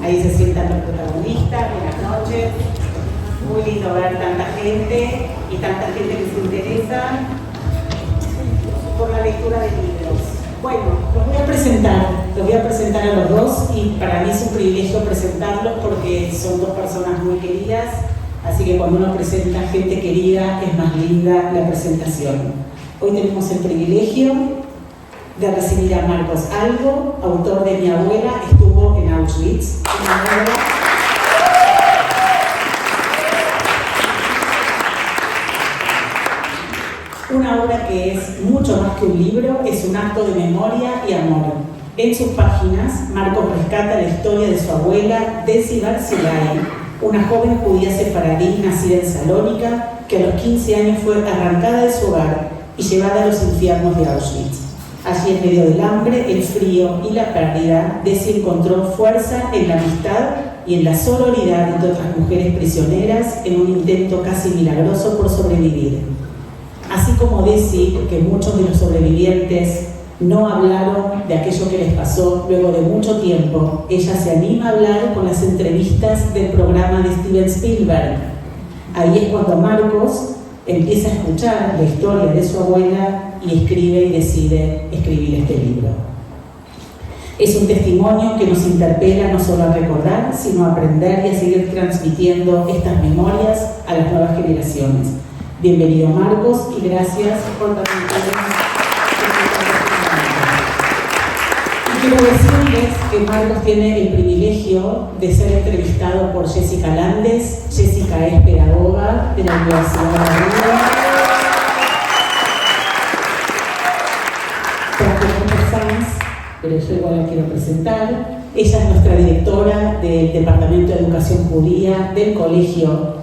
Ahí se sientan los protagonistas. Buenas noches. Muy lindo ver tanta gente y tanta gente que se interesa por la lectura de libros. Bueno, los voy a presentar a los dos y para mí es un privilegio presentarlos porque son dos personas muy queridas, así que cuando uno presenta gente querida es más linda la presentación. Hoy tenemos el privilegio de recibir a Marcos Albo, autor de Mi abuela estuvo en Auschwitz. Una obra que es mucho más que un libro, es un acto de memoria y amor. En sus páginas, Marcos rescata la historia de su abuela, Desi Barzilai, una joven judía sefaradí nacida en Salónica, que a los 15 años fue arrancada de su hogar y llevada a los infiernos de Auschwitz. Allí, en medio del hambre, el frío y la pérdida, Desi encontró fuerza en la amistad y en la sororidad de otras mujeres prisioneras en un intento casi milagroso por sobrevivir. Así como Desi, que muchos de los sobrevivientes no hablaron de aquello que les pasó luego de mucho tiempo, ella se anima a hablar con las entrevistas del programa de Steven Spielberg. Ahí es cuando Marcos empieza a escuchar la historia de su abuela y escribe y decide escribir este libro. Es un testimonio que nos interpela no solo a recordar, sino a aprender y a seguir transmitiendo estas memorias a las nuevas generaciones. Bienvenido Marcos y gracias por permitirnos. Y quiero decirles que Marcos tiene el privilegio de ser entrevistado por Jessica Landes. Jessica es pedagoga de la Universidad de Madrid. Pero yo igual la quiero presentar. Ella es nuestra directora del Departamento de Educación Judía del colegio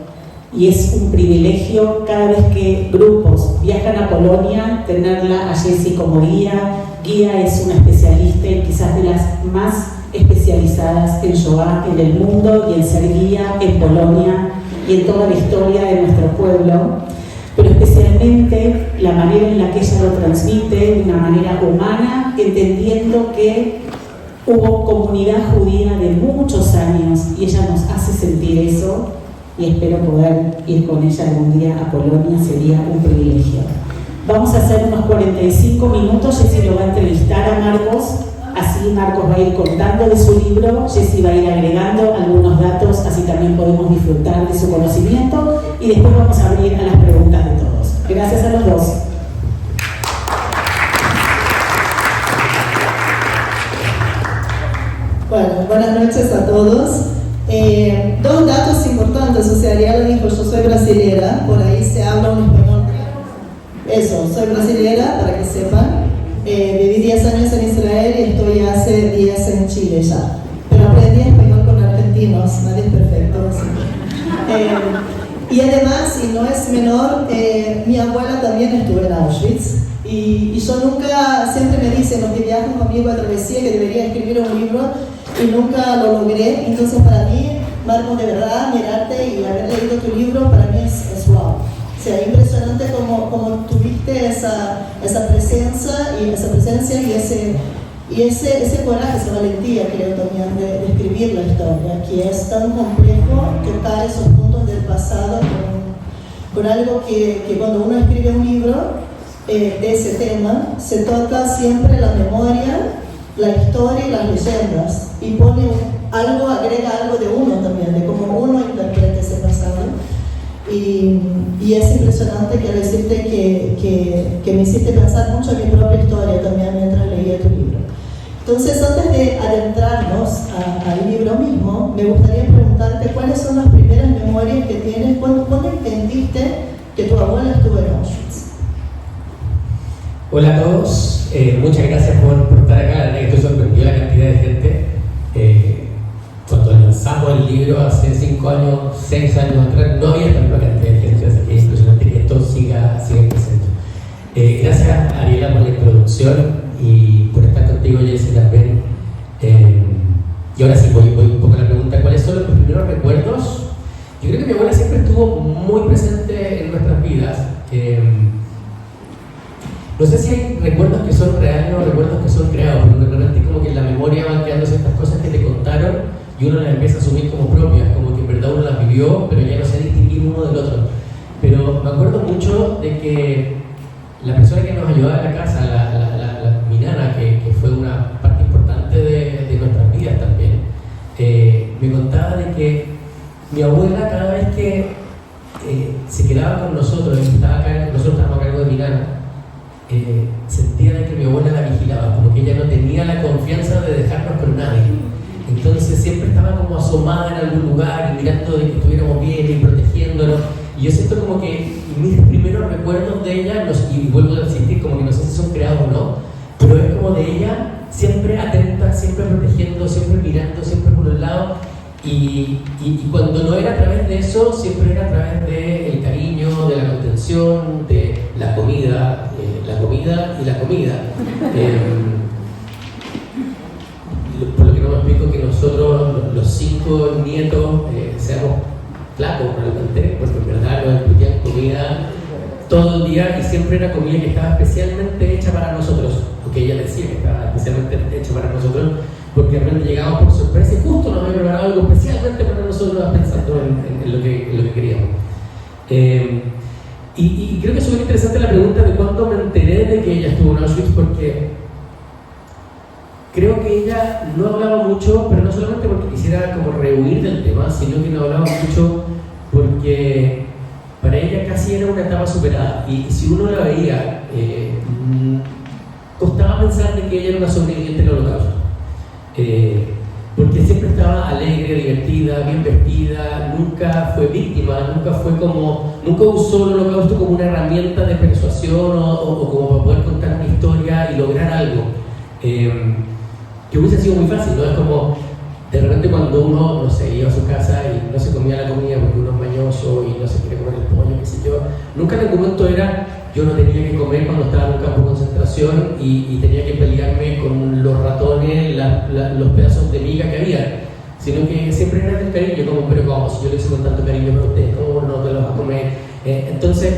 y es un privilegio cada vez que grupos viajan a Polonia tenerla a Jessie como guía. Guía es una especialista y quizás de las más especializadas en Shoah en el mundo y en ser guía en Polonia y en toda la historia de nuestro pueblo, pero especialmente la manera en la que ella lo transmite de una manera humana, entendiendo que hubo comunidad judía de muchos años y ella nos hace sentir eso y espero poder ir con ella algún día a Polonia, sería un privilegio. Vamos a hacer unos 45 minutos, Jessie lo va a entrevistar a Marcos, así Marcos va a ir contando de su libro, Jessie va a ir agregando algunos datos, así también podemos disfrutar de su conocimiento y después vamos a abrir a las preguntas de todos. Gracias a los dos. Bueno, buenas noches a todos. Dos datos importantes, o sea, Ariela dijo, yo soy brasilera, por ahí se habla un español. Eso, soy brasilera, para que sepan. Viví 10 años en Israel y estoy hace 10 en Chile ya. Pero aprendí español con argentinos, nadie es perfecto. Y además, y no es menor, mi abuela también estuvo en Auschwitz. Y yo nunca, siempre me dicen los que viajan conmigo a travesía que debería escribir un libro y nunca lo logré. Entonces para mí, Marcos, de verdad, mirarte y haber leído tu libro para mí es wow. O sea, impresionante como tuviste esa presencia y ese coraje, esa valentía, creo también, de escribir la historia, que es tan complejo tocar esos puntos del pasado con algo que cuando uno escribe un libro de ese tema, se toca siempre la memoria, la historia y las leyendas, y pone algo, agrega algo de uno también, de cómo uno interpreta ese pasado. Y es impresionante, quiero decirte que me hiciste pensar mucho en mi propia historia también mientras leía tu libro. Entonces, antes de adentrarnos al libro mismo, me gustaría preguntarte cuáles son las primeras memorias que tienes, ¿cuándo entendiste que tu abuela estuvo en Auschwitz? Hola a todos, muchas gracias por estar acá. La verdad que estoy sorprendido la cantidad de gente. Cuando lanzamos el libro hace 5 años, 6 años atrás, no había tanta cantidad de gente, así que es impresionante que esto siga presente. Gracias Ariela por la introducción y por estar contigo, Jessy, también. Y ahora sí, voy un poco a la pregunta, ¿cuáles son los primeros recuerdos? Yo creo que mi abuela siempre estuvo muy presente en nuestras vidas. No sé si hay recuerdos que son reales o recuerdos que son creados, pero realmente como que en la memoria van quedando ciertas cosas que te contaron y uno las empieza a asumir como propias, como que en verdad uno las vivió, pero ya no se distinguir uno del otro. Pero me acuerdo mucho de que la persona que nos ayudaba en la casa, mi nana, que fue una parte importante de nuestras vidas también, me contaba de que mi abuela, cada vez que se quedaba con nosotros, nosotros estábamos a cargo de mi nana, sentía de que mi abuela la vigilaba, como que ella no tenía la confianza de dejarnos con nadie. Entonces siempre estaba como asomada en algún lugar y mirando de que estuviéramos bien y protegiéndonos. Y yo siento como que mis primeros recuerdos de ella, y vuelvo a insistir, como que no sé si son creados o no, pero es como de ella siempre atenta, siempre protegiendo, siempre mirando, siempre por un lado. Y cuando no era a través de eso, siempre era a través del cariño, de la contención, de la comida y la comida. Por lo que no me explico que nosotros, los 5 nietos, seamos flacos realmente, porque en verdad nos incluían comida todo el día y siempre era comida que estaba especialmente hecha para nosotros, porque ella decía que estaba especialmente hecha para nosotros, porque realmente llegábamos por sorpresa y justo nos había preparado algo especialmente para nosotros pensando en lo que queríamos. Y creo que es súper interesante la pregunta de cuándo me enteré de que ella estuvo en Auschwitz, porque creo que ella no hablaba mucho, pero no solamente porque quisiera como rehuir del tema, sino que no hablaba mucho porque para ella casi era una etapa superada. Y si uno la veía, costaba pensar de que ella era una sobreviviente del Holocausto. Porque siempre estaba alegre, divertida, bien vestida, nunca fue víctima, nunca usó el Holocausto como una herramienta de persuasión o como para poder contar una historia y lograr algo. Que hubiese sido muy fácil, ¿no? Es como de repente cuando uno, no sé, iba a su casa y no se comía la comida porque uno es mañoso y no se quiere comer el pollo, qué sé yo. Nunca el argumento era yo no tenía que comer cuando estaba en un campo de concentración y tenía que pelearme con los ratones, los pedazos de miga que había, sino que siempre era del cariño, como, pero ¿cómo? Si yo lo hice con tanto cariño para usted, ¿cómo no te lo vas a comer? Entonces,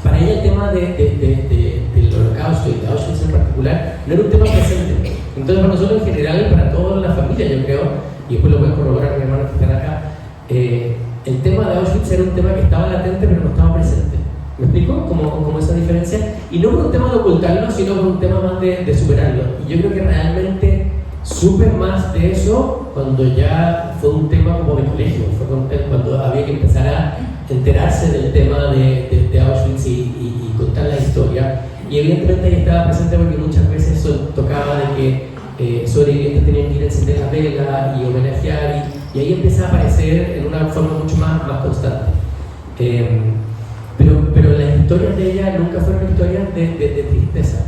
para ella el tema del Holocausto y de Auschwitz en particular no era un tema presente. Entonces para nosotros en general, para toda la familia yo creo, y después lo pueden corroborar mis hermanos que están acá, el tema de Auschwitz era un tema que estaba latente pero no estaba presente. ¿Me explico? Como esa diferencia. Y no por un tema de ocultarlo, sino por un tema más de superarlo. Y yo creo que realmente supe más de eso cuando ya fue un tema como de colegio, fue cuando había que empezar a enterarse del tema de Auschwitz y contar la historia. Y evidentemente ahí estaba presente porque muchas veces eso tocaba de que sobrevivientes tenían que ir a encender la vela y homenajear, y ahí empieza a aparecer en una forma mucho más constante. Pero las historias de ella nunca fueron historias de tristeza.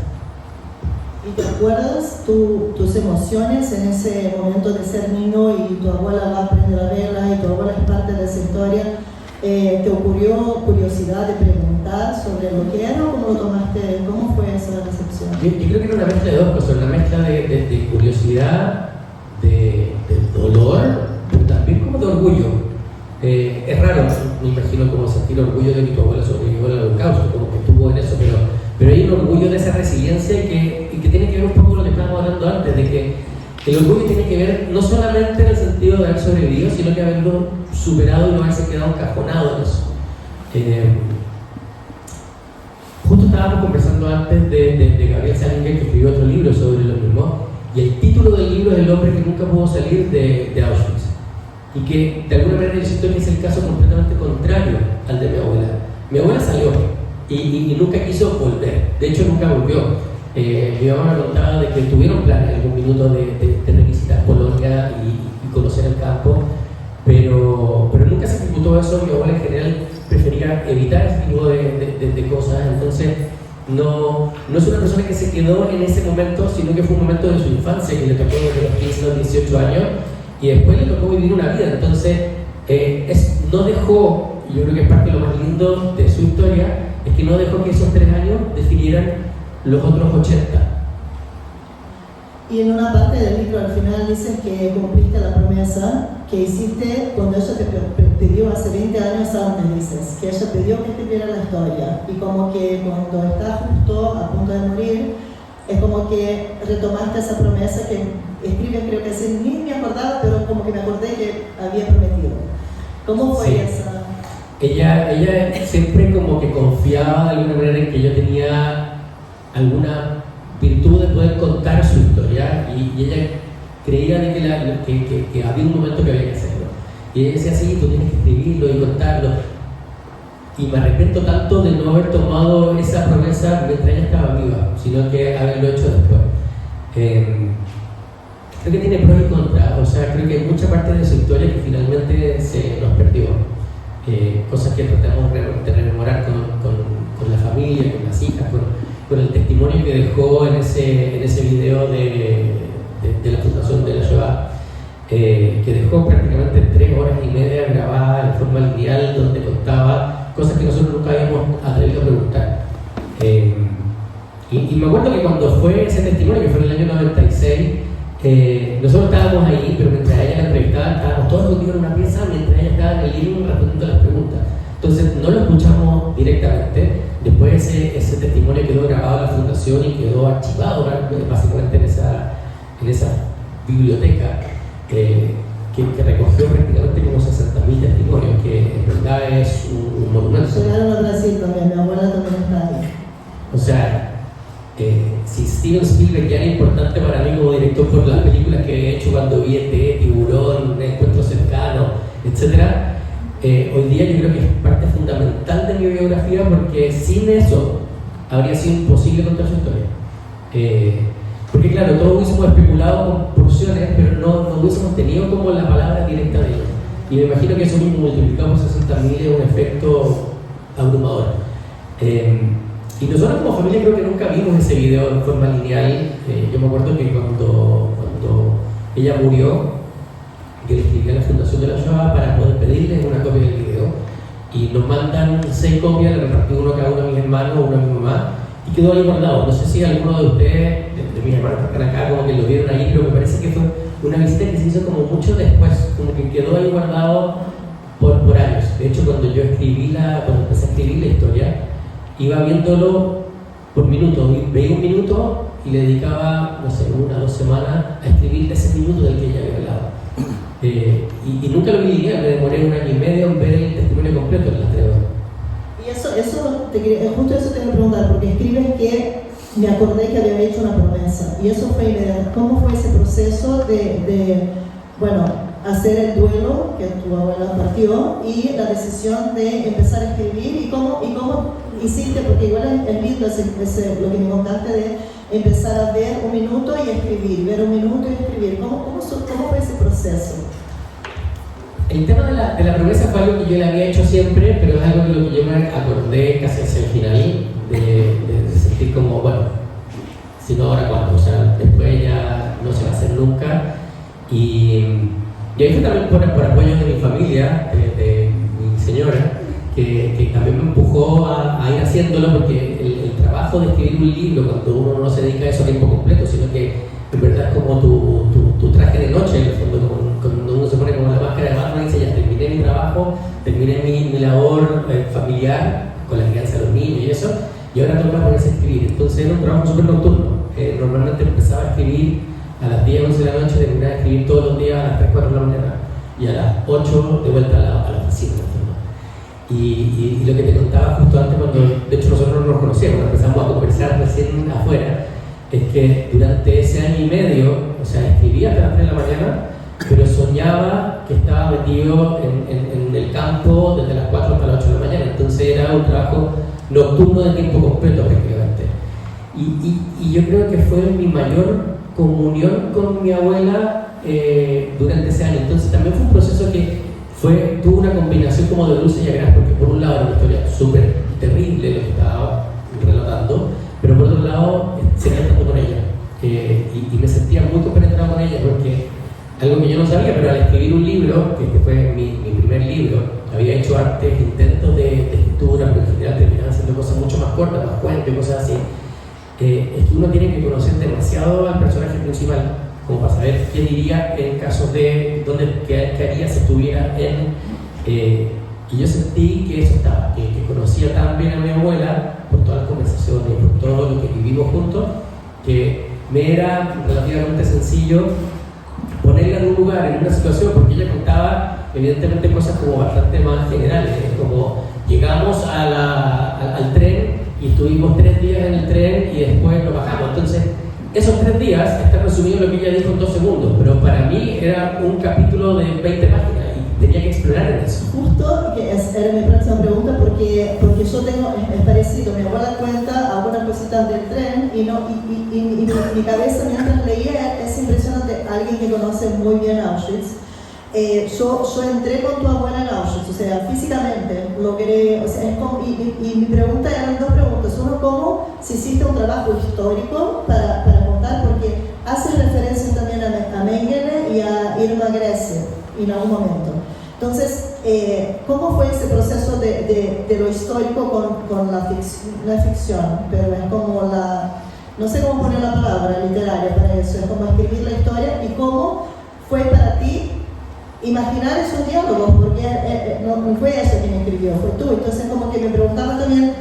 ¿Y te acuerdas tus emociones en ese momento de ser niño y tu abuela va a prender la vela y tu abuela es parte de esa historia? ¿Te ocurrió curiosidad de preguntar sobre lo que era o cómo lo tomaste? ¿Cómo fue esa recepción? Yo creo que era una mezcla de dos cosas, una mezcla de curiosidad, de dolor, pero también como de orgullo. Es raro, me imagino, como sentir orgullo de que tu abuela sobrevivió al Holocausto, como que estuvo en eso, pero hay un orgullo de esa resiliencia y que tiene que ver un poco con lo que estábamos hablando antes, de que el orgullo tiene que ver no solamente en el sentido de haber sobrevivido, sino que haberlo superado y no haberse quedado encajonado en eso. Justo estábamos conversando antes de Gabriel Salinger, que escribió otro libro sobre lo mismo, y el título del libro es El hombre que nunca pudo salir de Auschwitz. Y que de alguna manera yo siento que es el caso completamente contrario al de mi abuela. Mi abuela salió y nunca quiso volver, de hecho nunca volvió. Mi mamá me contaba de que tuvieron planes en algún minuto de revisitar Polonia y conocer el campo, pero nunca se ejecutó eso. Mi abuela en general prefería evitar ese tipo de cosas, entonces no es una persona que se quedó en ese momento, sino que fue un momento de su infancia que le tocó desde los 15 a los 18 años y después le tocó vivir una vida. Entonces no dejó, y yo creo que es parte de lo más lindo de su historia, es que no dejó que esos 3 años definieran los otros 80. Y en una parte del libro al final dices que cumpliste la promesa que hiciste cuando ella te pidió hace 20 años antes, dices, que ella pidió que escribiera la historia, y como que cuando estás justo a punto de morir, es como que retomaste esa promesa que escribes, creo que así, ni me acordaba, pero como que me ¿Cómo fue Sí. esa? Ella siempre como que confiaba de alguna manera en que yo tenía alguna virtud de poder contar su historia y ella creía de que había un momento que había que hacerlo. Y ella decía, sí, tú tienes que escribirlo y contarlo. Y me arrepiento tanto de no haber tomado esa promesa mientras ella estaba viva, sino que haberlo hecho después. Creo que tiene pros y contras, o sea, creo que hay mucha parte de su historia que finalmente se nos perdió. Cosas que tratamos de rememorar con la familia, con las hijas, con el testimonio que dejó en ese video de la fundación de la Shoah, que dejó prácticamente 3 horas y media grabada en forma lineal, donde contaba cosas que nosotros nunca habíamos atrevido a preguntar. Y me acuerdo que cuando fue ese testimonio, que fue en el año 96, nosotros estábamos ahí, pero mientras ella la entrevistaba, estábamos todos reunidos en una pieza mientras ella estaba en el living respondiendo las preguntas. Entonces no lo escuchamos directamente. Después ese testimonio quedó grabado en la fundación y quedó archivado básicamente en esa biblioteca que recogió prácticamente como 60.000 testimonios, que en verdad es un monumento. Llegaron a Brasil también, mi abuela también está ahí. O sea, si Steven Spielberg ya era importante para mí como director por las películas que he hecho cuando vi ET, Tiburón, Encuentro Cercano, etc., hoy día yo creo que es parte fundamental de mi biografía, porque sin eso habría sido imposible contar su historia. Porque claro, todos hubiésemos especulado con porciones, pero no hubiésemos tenido como la palabra directa de ellos. Y me imagino que eso mismo multiplicamos 60.000 es un efecto abrumador. Y nosotros como familia creo que nunca vimos ese video en forma lineal. Yo me acuerdo que cuando ella murió, yo le escribí a la Fundación de la Shoah para poder pedirles una copia del video, y nos mandan 6 copias, le repartí uno a cada uno de mis hermanos, uno a mi mamá, y quedó ahí guardado. No sé si alguno de ustedes, de mis hermanos que están acá, como que lo vieron ahí, pero me parece que fue una visita que se hizo como mucho después, como que quedó ahí guardado por años. De hecho, cuando empecé a escribir la historia, iba viéndolo por minutos, veía un minuto y le dedicaba, no sé, 1 o 2 semanas a escribir ese minuto del que ella había hablado. Y nunca lo vi lineal, me demoré 1 año y medio en ver el testimonio completo en las 3 horas. Y justo eso te quería preguntar, porque escribes que me acordé que había hecho una promesa, y eso fue inmediato. ¿Cómo fue ese proceso de hacer el duelo que tu abuela partió y la decisión de empezar a escribir? ¿Y cómo hiciste? Porque igual es lindo lo que me contaste de empezar a ver 1 minuto y escribir, ver 1 minuto y escribir. ¿Cómo fue ese proceso? El tema de la promesa fue algo que yo le había hecho siempre, pero es algo de lo que yo me acordé casi hacia el final, de sentir como, bueno, si no ahora cuándo, o sea, después ya no se va a hacer nunca. Y ahí fue también por apoyo de mi familia, de mi señora, que también me empujó a ir haciéndolo, porque el trabajo de escribir un libro, cuando uno no se dedica a eso a tiempo completo, sino que en verdad es como tu traje de noche, en el fondo, cuando uno se pone como la máscara de Batman y dice, ya terminé mi trabajo, terminé mi labor familiar, con la crianza de los niños y eso, y ahora toca ponerse a escribir. Entonces era un trabajo súper nocturno. Normalmente empezaba a escribir a las 10, 11 de la noche, terminaba de escribir todos los días a las 3, 4 de la mañana, y a las 8 de vuelta a la oficina. Y lo que te contaba justo antes, cuando de hecho nosotros no nos conocíamos, empezamos a conversar recién afuera, es que durante ese año y medio, o sea, escribía hasta las 3 de la mañana, pero soñaba que estaba metido en el campo desde las 4 hasta las 8 de la mañana. Entonces era un trabajo nocturno de tiempo completo prácticamente. Y yo creo que fue mi mayor comunión con mi abuela durante ese año. Entonces también fue un proceso que tuvo una combinación como de dulce y agraz, porque por un lado era una historia súper terrible lo que estaba relatando, pero por otro lado seguía estando con ella, y me sentía muy compenetrado con ella, porque algo que yo no sabía, pero al escribir un libro, que fue mi primer libro, había hecho antes intentos de escritura, pero en general terminaba haciendo cosas mucho más cortas, más cuentos, cosas así. Es que uno tiene que conocer demasiado al personaje principal como para saber qué diría en caso de qué haría si estuviera y yo sentí que eso estaba, que conocía tan bien a mi abuela por todas las conversaciones, por todo lo que vivimos juntos, que me era relativamente sencillo ponerla en un lugar, en una situación, porque ella contaba evidentemente cosas como bastante más generales, como llegamos al tren y estuvimos 3 días en el tren y después nos bajamos. Entonces, esos 3 días está resumido en lo que ella dijo en 2 segundos, pero para mí era un capítulo de 20 páginas y tenía que explorar en eso. Justo, que era mi próxima pregunta, porque yo tengo, es parecido, mi abuela cuenta algunas cositas del tren y mi cabeza mientras leía es impresionante, alguien que conoce muy bien Auschwitz. Yo entré con tu abuela en Auschwitz, o sea, físicamente logré, o sea, y mi pregunta eran 2 preguntas. Uno, ¿cómo si hiciste un trabajo histórico para contar? Porque hace referencia también a Mengele y a Irma Grese en algún momento. Entonces, ¿cómo fue ese proceso de lo histórico con la ficción? Pero es como no sé cómo poner la palabra literaria para eso, es como escribir la historia. ¿Y cómo fue para ti imaginar esos diálogos? Porque no fue ella quien escribió, fue tú. Entonces, como que me preguntaba también,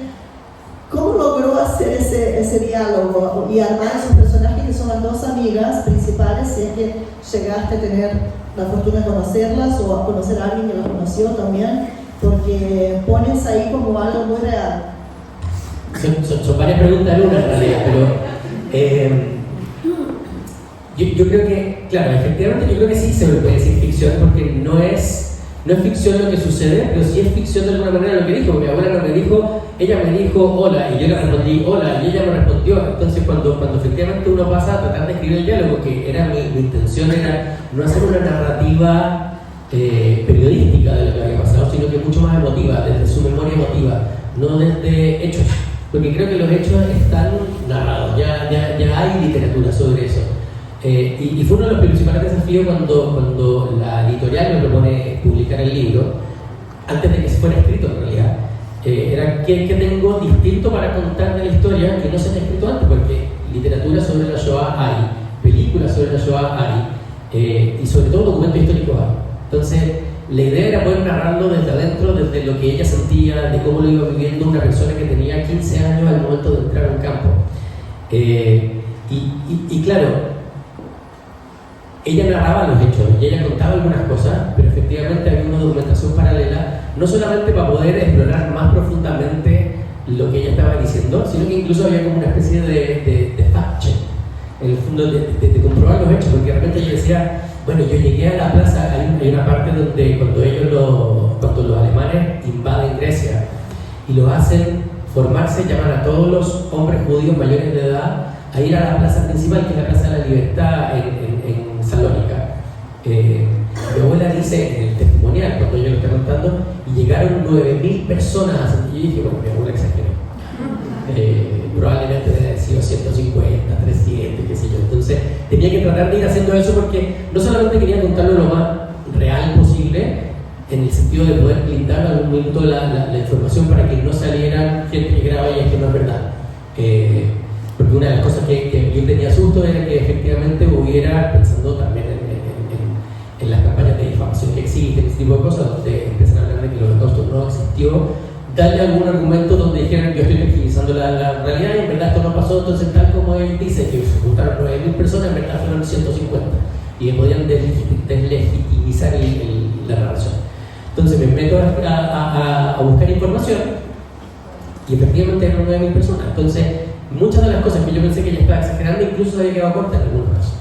¿cómo logró hacer ese diálogo y armar esos personajes que son las 2 amigas principales, si es que llegaste a tener la fortuna de conocerlas o a conocer a alguien que las conoció también? Porque pones ahí como algo muy real. Son varias preguntas en una en realidad, pero yo creo que, claro, efectivamente yo creo que sí se puede decir ficción, porque no es ficción lo que sucede, pero sí es ficción de alguna manera lo que dijo. Mi abuela no me dijo, ella me dijo hola y yo le respondí hola y ella me respondió. Entonces cuando efectivamente uno pasa a tratar de escribir el diálogo, que era mi intención era no hacer una narrativa periodística de lo que había pasado, sino que mucho más emotiva, desde su memoria emotiva, no desde hechos, porque creo que los hechos están narrados, ya hay literatura sobre eso. Y fue uno de los principales desafíos cuando la editorial me propone publicar el libro, antes de que se fuera escrito en realidad, era ¿qué tengo distinto para contar de la historia que no se ha escrito antes? Porque literatura sobre la Shoah hay, películas sobre la Shoah hay, y sobre todo documentos históricos hay. Entonces, la idea era poder narrarlo desde adentro, desde lo que ella sentía, de cómo lo iba viviendo una persona que tenía 15 años al momento de entrar a un campo. Y claro, ella narraba los hechos y ella contaba algunas cosas, pero efectivamente había una documentación paralela, no solamente para poder explorar más profundamente lo que ella estaba diciendo, sino que incluso había como una especie de fact-check, en el fondo de comprobar los hechos, porque de repente ella decía, bueno, yo llegué a la plaza, hay una parte donde cuando los alemanes invaden Grecia y lo hacen formarse, llaman a todos los hombres judíos mayores de edad a ir a la plaza principal, que es la Plaza de la Libertad en Salónica. Mi abuela dice en el testimonial, cuando yo lo estoy contando, y llegaron 9.000 personas, y yo dije, bueno, mi abuela exageró. Probablemente debe haber sido 150, 300, qué sé yo. Entonces tenía que tratar de ir haciendo eso porque no solamente quería contarlo lo más real posible, en el sentido de poder blindar en algún momento la información para que no saliera gente que graba y es que no es verdad. Porque una de las cosas que yo tenía susto era que efectivamente hubiera, pensando también en las campañas de difamación que existen, ese tipo de cosas, donde empiezan a hablar de que el holocausto no existió, darle algún argumento donde dijeran yo estoy tergiversando la realidad y en verdad esto no pasó, entonces tal como él dice que se juntaron 9.000 personas, en verdad fueron 150 y que podían deslegitimizar la narración. Entonces me meto a buscar información y efectivamente eran 9.000 personas. Entonces muchas de las cosas que yo pensé que ella estaba exagerando incluso se había quedado corta en algunos casos.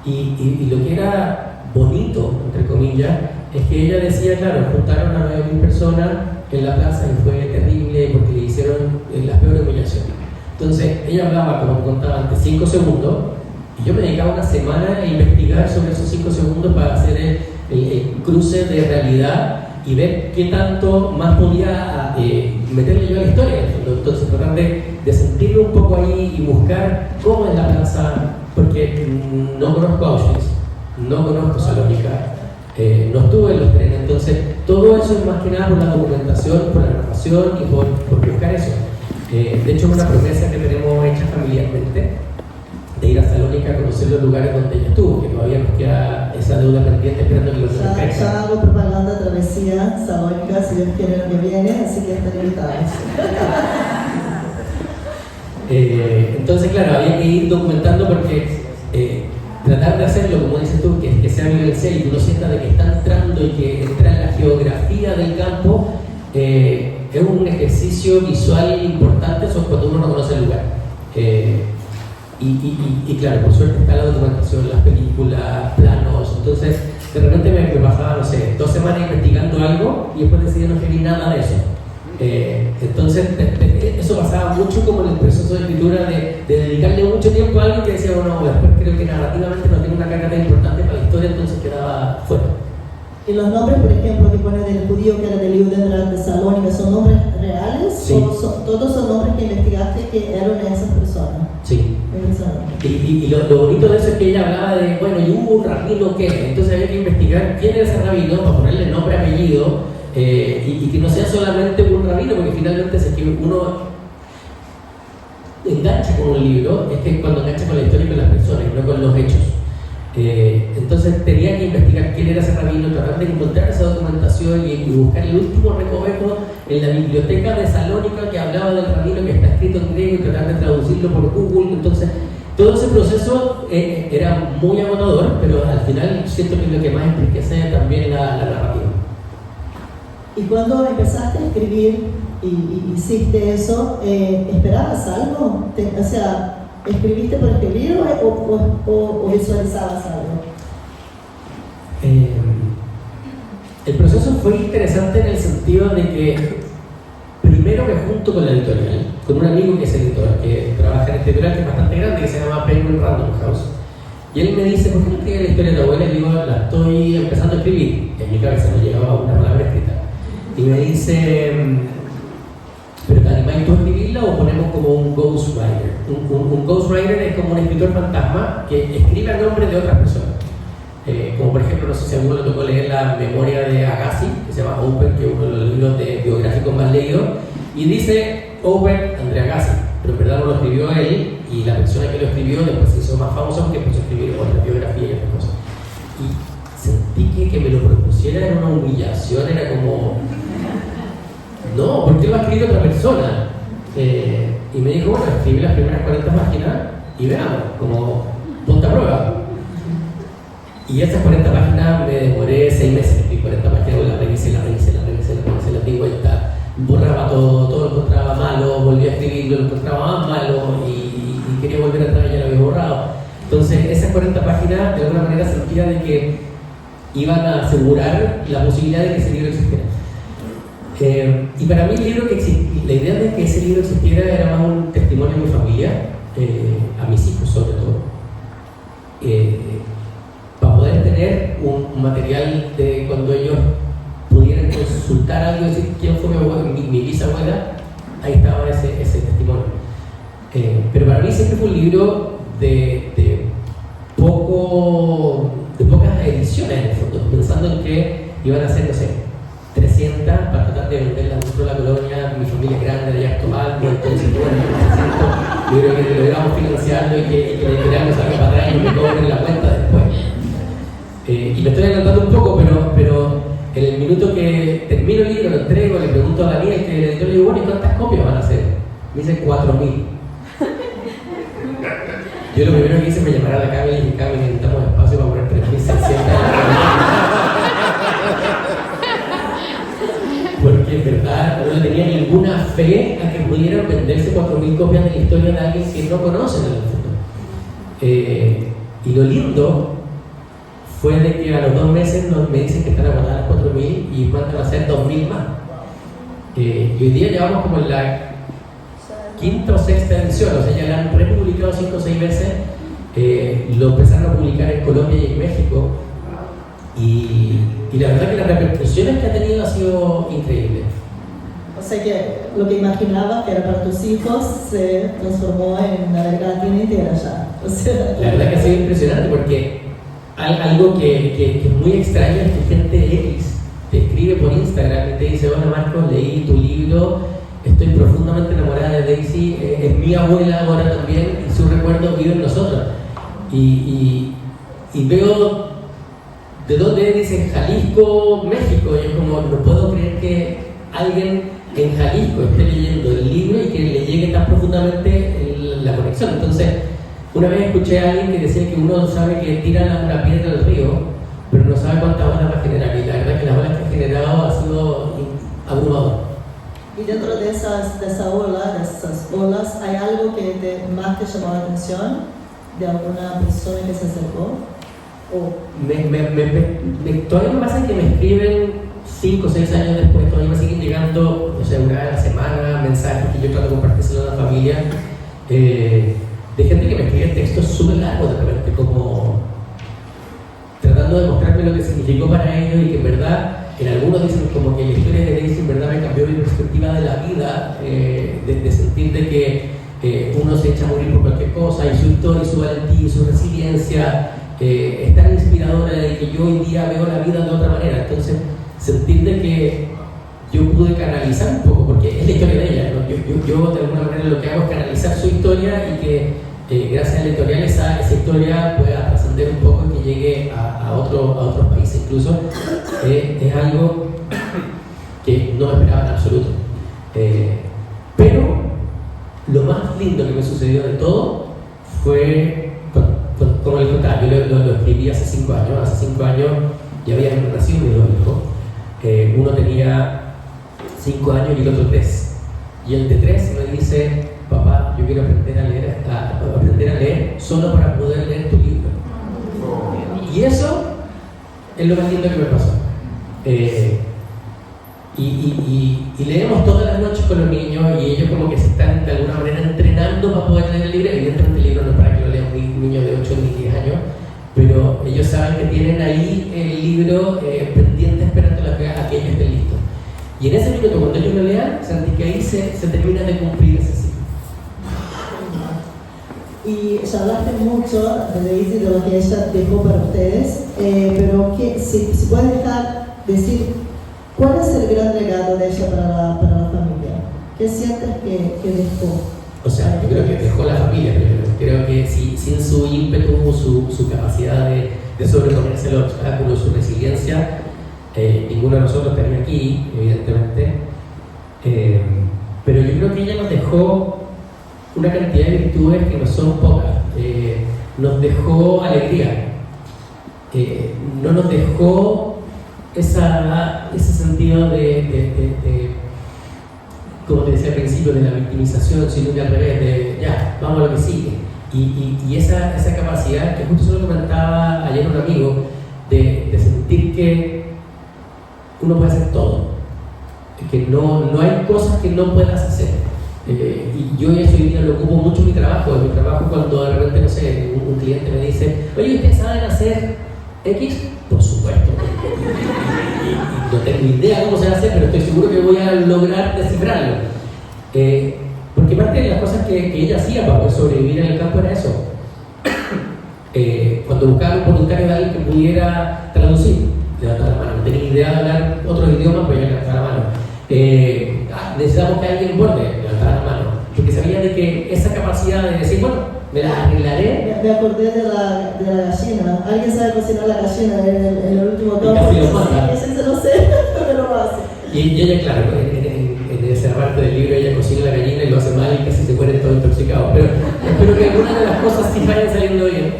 Y lo que era bonito, entre comillas, es que ella decía, claro, juntaron a 9.000 personas en la plaza y fue terrible porque le hicieron las peores humillaciones. Entonces ella hablaba, como contaba antes, 5 segundos y yo me dedicaba una semana a investigar sobre esos 5 segundos para hacer el cruce de realidad y ver qué tanto más podía meterle yo a la historia. Entonces tratar de sentirlo un poco ahí y buscar cómo es la plaza, porque no conozco Auschwitz, no conozco Salónica, no estuve en los trenes, entonces todo eso es más que nada por la documentación, por la narración y por buscar eso. De hecho es una promesa que tenemos hecha familiarmente, de ir a Salónica a conocer los lugares donde ella estuvo, que todavía nos queda esa deuda pendiente esperando que lo se caiga. Ya hago propaganda travesía Salónica, si Dios quiere el que viene, así que están invitados. Entonces, claro, había que ir documentando porque tratar de hacerlo, como dices tú, que sea vivencial y que uno sienta de que está entrando y que entra en arqueología del campo, es un ejercicio visual importante, sobre cuando uno no conoce el lugar. Y claro, por suerte está la documentación, las películas, planos. Entonces, de repente me pasaba, no sé, 2 semanas investigando algo y después decidí no escribir nada de eso. Entonces, eso pasaba mucho como en el proceso de escritura, de dedicarle mucho tiempo a algo que decía, bueno, después creo que narrativamente no tiene una carga tan importante para la historia, entonces quedaba fuera. Y los nombres, por ejemplo, que pone del judío que era de Liudenrad de Salónica, ¿son nombres reales? Sí. ¿O todos son nombres que investigaste que eran esas personas? Sí. Y lo bonito de eso es que ella hablaba de, bueno, y hubo un rabino que, entonces había que investigar quién era ese rabino para ponerle nombre, apellido, y que no sea solamente un rabino, porque finalmente es que uno engancha con un libro, es que cuando engancha con la historia y con las personas, y no con los hechos. Entonces tenía que investigar quién era ese rabino, tratar de encontrar esa documentación y buscar el último recoveco en la biblioteca de Salónica que hablaba del rabino que está escrito en griego y tratar de traducirlo por Google. Entonces todo ese proceso era muy agotador, pero al final siento que es lo que más enriquece también la narrativa. Y cuando empezaste a escribir y hiciste eso, ¿esperabas algo? O sea, ¿escribiste por escribir o visualizabas algo? El proceso fue interesante en el sentido de que primero me junto con la editorial, con un amigo que es editor, que trabaja en esta editorial que es bastante grande, que se llama Penguin Random House. Y él me dice, ¿por qué no escribes la historia de tu abuela? Y digo, la estoy empezando a escribir. En mi cabeza no llegaba una palabra escrita. Y me dice, ¿pero te animáis tú a escribirla o ponemos como un ghostwriter? Un ghostwriter es como un escritor fantasma que escribe a nombre de otras personas. Como por ejemplo, no sé si a alguno le tocó leer la memoria de Agassi, que se llama Open, que es uno de los libros biográficos más leídos, y dice Open André Agassi, pero en verdad no lo escribió él, y la persona que lo escribió después se hizo más famosa porque empezó a escribir otra biografía y otras cosas. Y sentí que me lo propusiera era una humillación, era como, no, ¿por qué lo ha escrito otra persona? Y me dijo, bueno, escribí las primeras 40 páginas y veamos, como ponte a prueba. Y esas 40 páginas me demoré 6 meses, escribí 40 páginas, la revisé, la di vuelta, borraba todo lo encontraba malo, volví a escribirlo, lo encontraba más malo y quería volver atrás y ya lo había borrado. Entonces esas 40 páginas de alguna manera sentía de que iban a asegurar la posibilidad de que ese libro existiera. Y para mí el libro la idea de que ese libro existiera era más un testimonio a mi familia, a mis hijos sobre todo, para poder tener un material de cuando ellos pudieran consultar algo y decir quién fue mi bisabuela, ahí estaba ese testimonio. Pero para mí siempre fue un libro de pocas ediciones en el fondo, pensando en que iban a ser, no sé, 300 para tratar de venderla dentro de la colonia. Mi familia es grande, de allá actual, entonces bueno, yo creo que lo logramos financiando y que la editorial nos salga para atrás y me cobren la cuenta después. Y me estoy adelantando un poco, pero en el minuto que termino el libro, lo entrego, le pregunto a Daniel, que el editor, le digo, bueno, ¿y cuántas copias van a hacer? Me dice 4.000. Yo lo primero que hice fue llamar a la Cami y dije, Cami, necesitamos espacio para poner 3.600. Porque en verdad no tenía ninguna fe a que pudieran venderse 4.000 copias de la historia de alguien que no conocen en el fondo. Y lo lindo fue de que a los 2 meses me dicen que están agotadas 4.000 y van a ser 2.000 más. Y hoy día llevamos como en la 5ª o 6ª edición, o sea, ya la han republicado 5 o 6 veces. Lo empezaron a publicar en Colombia y en México. Y la verdad que las repercusiones que ha tenido ha sido increíble. O sea que lo que imaginabas que era para tus hijos se transformó en una verdad entera ya. O sea, la verdad que ha sido impresionante porque algo que es muy extraño es que gente X te escribe por Instagram y te dice, hola Marcos, leí tu libro, estoy profundamente enamorada de Daisy, es mi abuela ahora también y su recuerdo vive en nosotros. Y veo de dónde dice Jalisco, México, y yo como no puedo creer que alguien en Jalisco esté leyendo el libro y que le llegue tan profundamente la conexión. Entonces, una vez escuché a alguien que decía que uno sabe que tira una piedra al río, pero no sabe cuántas olas va a generar, y la verdad que las olas que ha generado ha sido esa ola, de esas olas, ¿hay algo que más te llamó la atención de alguna persona que se acercó? Todavía me pasa que me escriben 5 o 6 años después, todavía me siguen llegando, o sea, una vez a la semana, mensajes que yo trato de compartirse a la familia, de gente que me escribe textos súper largos de repente, como tratando de mostrarme lo que significó para ellos y que en verdad, en algunos dicen como que la historia de Daisy en verdad me cambió mi perspectiva de la vida, de sentir de que uno se echa a morir por cualquier cosa, y su historia, y su valentía, y su resiliencia es tan inspiradora de que yo hoy día veo la vida de otra manera. Entonces, sentir de que yo pude canalizar un poco, porque es la historia de ella, ¿no? Yo de alguna manera lo que hago es canalizar su historia y que gracias a la editorial esa historia pueda trascender un poco y que llegue a otros países incluso. Es algo que no me esperaba en absoluto. Pero lo más lindo que me sucedió de todo fue, como les contaba, yo lo escribí hace 5 años. Hace 5 años ya habían nacido mis 2 hijos. Uno tenía 5 años y el otro 3. Y el de 3 me dice: papá, yo quiero aprender a leer solo para poder leer tu libro. Y eso es lo más lindo que me pasó. Y leemos todas las noches con los niños, y ellos como que se están de alguna manera entrenando para poder leer el libro. Evidentemente el libro no es para que lo lea un niño de 8 ni 10 años, pero ellos saben que tienen ahí el libro pendiente esperando a que ellos estén listos. Y en ese minuto, cuando ellos lo lean, sentí que ahí se termina de cumplir ese ciclo. Y ya hablaste mucho de Daisy, de lo que ella dejó para ustedes, pero si puedes decir, ¿cuál es el gran legado de ella para la familia? ¿Qué sientes que dejó? O sea, yo creo que dejó la familia, pero creo que sin su ímpetu, su capacidad de sobreponerse a los obstáculos, su resiliencia, ninguno de nosotros estaría aquí, evidentemente. Pero yo creo que ella nos dejó una cantidad de virtudes que no son pocas. Nos dejó alegría, no nos dejó ese sentido de, como te decía al principio, de la victimización, sino que al revés, de ya, vamos a lo que sigue. Y esa capacidad, que justo se lo comentaba ayer un amigo, de sentir que uno puede hacer todo, que no hay cosas que no puedas hacer. Y yo eso hoy día lo ocupo mucho en mi trabajo. Cuando de repente, no sé, un cliente me dice: oye, ¿ustedes saben hacer X? Por supuesto. Y no tengo idea cómo se hace, pero estoy seguro que voy a lograr descifrarlo. Porque parte de las cosas que ella hacía para poder sobrevivir en el campo era eso. Cuando buscaba un voluntario de alguien que pudiera traducir, levantaba la mano. No tenía idea de hablar otros idiomas, pues ya levantaba la mano. Necesitamos que alguien borde, levantaba la mano. Porque sabía de que esa capacidad de decir, bueno, me la arreglaré. Me acordé de la gallina. ¿Alguien sabe cocinar la gallina en el último tono? Casi lo mata. Ese se lo sé, pero lo hace. Y ella, claro, en esa parte del libro ella cocina la gallina y lo hace mal y casi se muere todo intoxicado. Pero espero que algunas de las cosas sí vayan saliendo bien.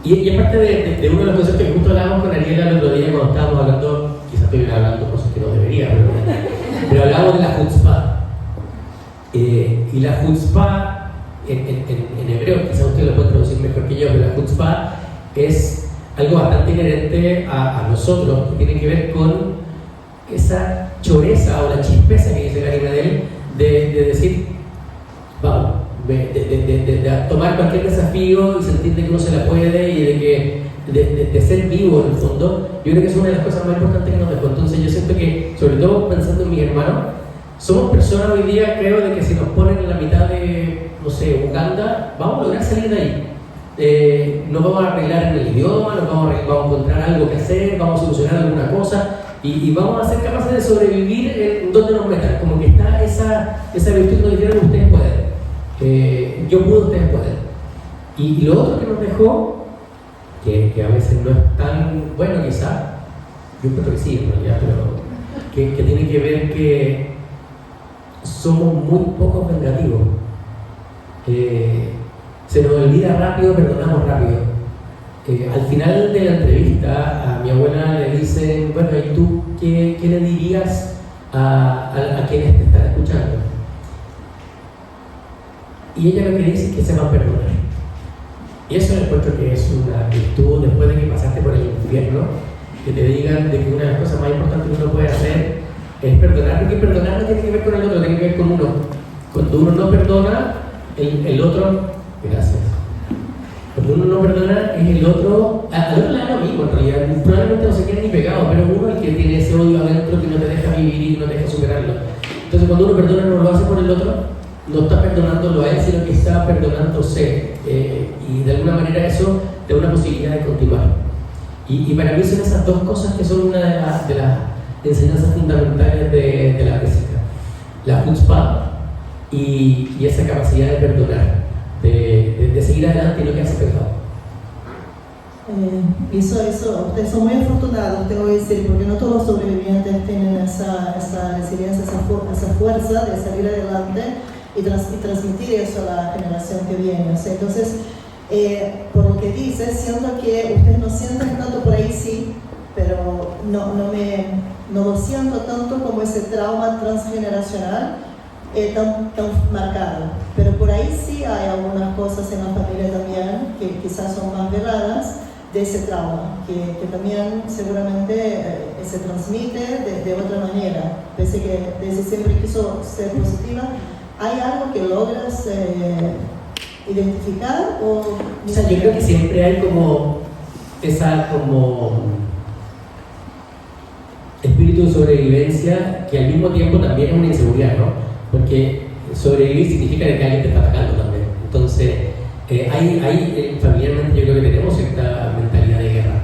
Y aparte de uno de los conceptos que justo hablábamos con Ariela el otro día cuando estábamos hablando, quizás estoy hablando cosas que no debería, pero hablábamos de la chutzpah. Y la chutzpah, en hebreo, quizás usted lo puede traducir mejor que yo, pero la chutzpah es algo bastante inherente a nosotros, que tiene que ver con esa choreza o la chispeza que dice Gary Medel de decir, vamos, de tomar cualquier desafío y sentir que uno se la puede y de ser vivo en el fondo. Yo creo que es una de las cosas más importantes que nos dejó. Entonces yo siento que, sobre todo pensando en mis hermanos, somos personas hoy día, creo, de que si nos ponen en la mitad de, no sé, Uganda, vamos a lograr salir de ahí. Nos vamos a arreglar en el idioma, vamos a encontrar algo que hacer, vamos a solucionar alguna cosa y vamos a ser capaces de sobrevivir en donde nos metan. Como que está esa virtud que dijeron: ustedes pueden, yo puedo, ustedes pueden. Y lo otro que nos dejó, que a veces no es tan bueno quizá, yo creo que sí en realidad, pero que tiene que ver que somos muy poco vengativos. Se nos olvida rápido, perdonamos rápido. Al final de la entrevista a mi abuela le dicen: bueno, ¿y tú qué le dirías a quienes te están escuchando. Y ella lo que dice es que se va a perdonar. Y eso encuentro que es una virtud después de que pasaste por el infierno, que te digan de que una de las cosas más importantes que uno puede hacer es perdonar, porque perdonar no tiene que ver con el otro, tiene que ver con uno. Cuando uno no perdona, el otro, gracias. Cuando uno no perdona, es el otro, al otro le da lo mismo en realidad, probablemente no se quede ni pegado, pero uno es el que tiene ese odio adentro que no te deja vivir y no te deja superarlo. Entonces cuando uno perdona no lo hace por el otro, no está perdonándolo a él, sino que está perdonándose, y de alguna manera eso te da una posibilidad de continuar. Y para mí son esas dos cosas que son una de las enseñanzas fundamentales de la Bélgica: la chutzpah y esa capacidad de perdonar, de seguir adelante y no quedarse pegado. Eso, ustedes son muy afortunados, tengo que decir, porque no todos los sobrevivientes tienen esa resiliencia, esa fuerza de salir adelante y transmitir eso a la generación que viene. O sea, entonces, por lo que dices, siento que ustedes no sienten tanto, por ahí sí, pero no lo siento tanto como ese trauma transgeneracional tan marcado. Pero por ahí sí hay algunas cosas en la familia también que quizás son más veladas de ese trauma, que también seguramente se transmite de otra manera. Pese que desde siempre quiso ser positiva, ¿hay algo que logras identificar? O sea, yo creo que siempre hay como espíritu de sobrevivencia que al mismo tiempo también es una inseguridad, ¿no? Porque sobrevivir significa que alguien te está atacando también. Entonces, hay familiarmente yo creo que tenemos esta mentalidad de guerra.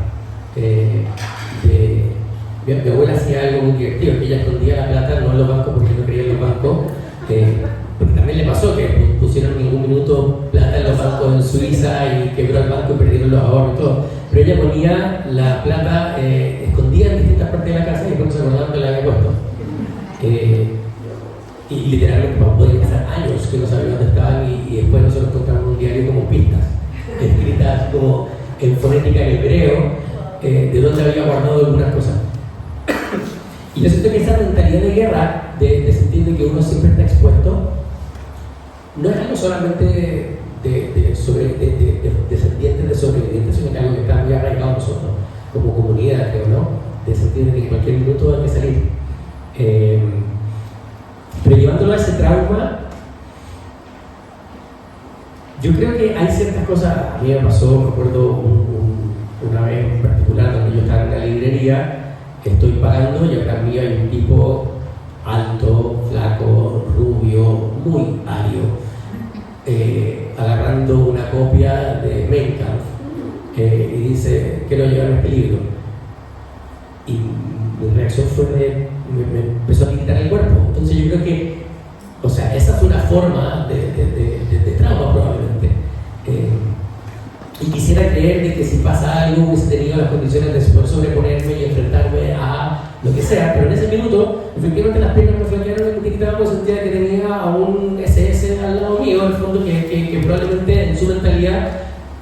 Mi abuela hacía algo muy divertido, que ella escondía la plata no en los bancos porque no creía en los bancos, porque también le pasó que pusieron en ningún minuto plata en los bancos en Suiza y quebró el banco y perdieron los ahorros y todo. Pero ella ponía la plata escondida en distintas partes de la casa y después se acordaban que la había puesto. Y literalmente podían pasar años que no sabían dónde estaban y después nosotros encontramos un diario como pistas escritas como en fonética en hebreo de dónde había guardado algunas cosas. Y yo siento que esa mentalidad de guerra, de sentir de que uno siempre está expuesto, no es algo solamente de descendientes de sobrevivientes, sino que es algo que está muy arraigado a nosotros como comunidad, creo, ¿no? De sentir que en cualquier minuto hay que salir. Pero llevándolo a ese trauma, yo creo que hay ciertas cosas. A mí me pasó, recuerdo una vez en particular donde yo estaba en la librería, estoy pagando y atrás mío hay un tipo alto, flaco, rubio, muy ario, agarrando una copia de Mein Kampf y dice: quiero llevar este libro. Y mi reacción fue me empezó a quitar el cuerpo. Entonces yo creo que, o sea, esa es una forma de trauma probablemente. Y quisiera creer de que si pasa algo hubiese tenido las condiciones de poder sobreponerme y enfrentarme a lo que sea, pero en ese minuto efectivamente las piernas me flaquearon y me quitaban, pues sentía que tenía a un SS al lado mío, en el fondo, que probablemente en su mentalidad,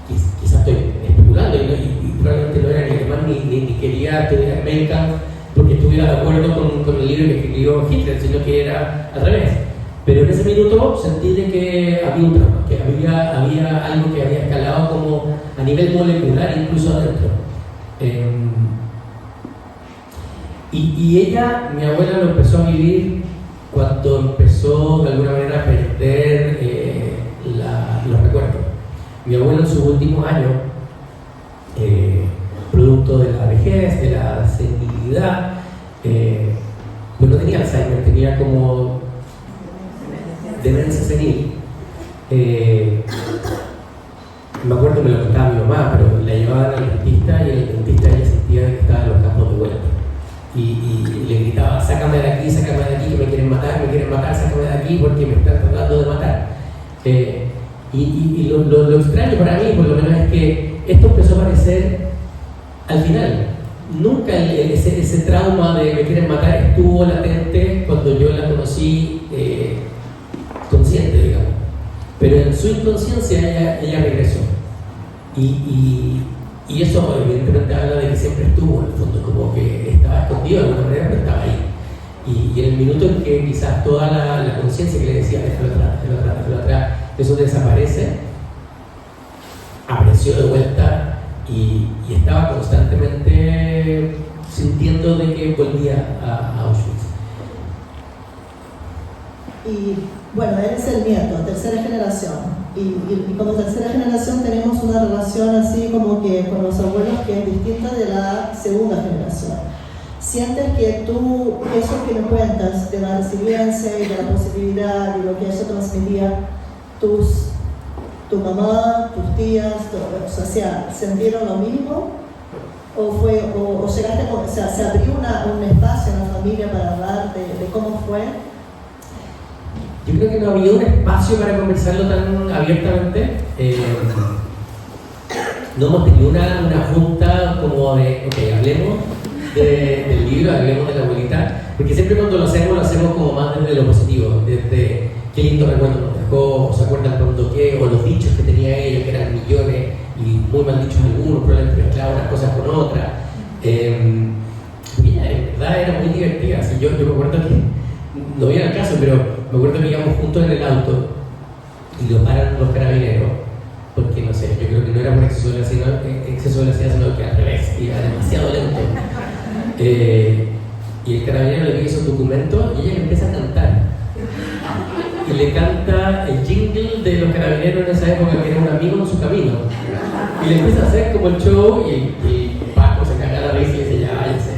quizás estoy especulando y probablemente no era ni alemán ni quería estudiar Mein Kampf porque estuviera de acuerdo con el libro que escribió Hitler, sino que era al revés. Pero en ese minuto sentí de que había un trauma, que había algo que había escalado como a nivel molecular, incluso adentro. Y ella, mi abuela, lo empezó a vivir cuando empezó de alguna manera a perder los recuerdos. Mi abuelo en sus últimos años, producto de la vejez, de la senilidad, pues no tenía Alzheimer, tenía como demencia senil. Me acuerdo que me lo contaba mi mamá, pero la llevaban al dentista y el dentista ella sentía que estaba en los campos de vuelta. Y le gritaba: sácame de aquí, que me quieren matar, sácame de aquí porque me están tratando de matar. Y lo extraño para mí, por lo menos, es que esto empezó a aparecer al final. Nunca ese trauma de me quieren matar estuvo latente cuando yo la conocí consciente, digamos. Pero en su inconsciencia ella regresó. Y eso evidentemente habla de que siempre estuvo, en el fondo, como que estaba escondido de alguna manera, pero estaba ahí. Y en el minuto en que quizás toda la conciencia que le decía déjalo atrás, eso desaparece, apareció de vuelta y estaba constantemente sintiendo de que volvía a Auschwitz. Y bueno, él es el nieto, tercera generación. Y como tercera generación tenemos una relación así como que con los abuelos que es distinta de la segunda generación. Sientes que tú, eso que me cuentas de la resiliencia y de la posibilidad y lo que eso transmitía, tu mamá, tus tías, o sea, ¿sintieron lo mismo? ¿O llegaste, o sea, se abrió un espacio en la familia para hablar de cómo fue? Yo creo que no había un espacio para conversarlo tan abiertamente. No hemos tenido una junta como de, ok, hablemos del libro, hablemos de la abuelita, porque siempre cuando lo hacemos como más desde lo positivo, desde qué lindo recuerdo nos dejó, o se acuerdan cuando qué, o los dichos que tenía ella, que eran millones, y muy mal dichos algunos, probablemente mezclaban unas cosas con otras. Y ella en verdad era muy divertida, así yo me acuerdo que, no viene al caso, pero me acuerdo que íbamos juntos en el auto y lo paran los carabineros, porque no sé, yo creo que no era por exceso de velocidad, sino que al revés, iba demasiado lento. Y el carabinero le pide su documento y ella le empieza a cantar. Y le canta el jingle de los carabineros en esa época, que era un amigo en su camino. Y le empieza a hacer como el show y Paco se caga la risa y dice, ya váyase.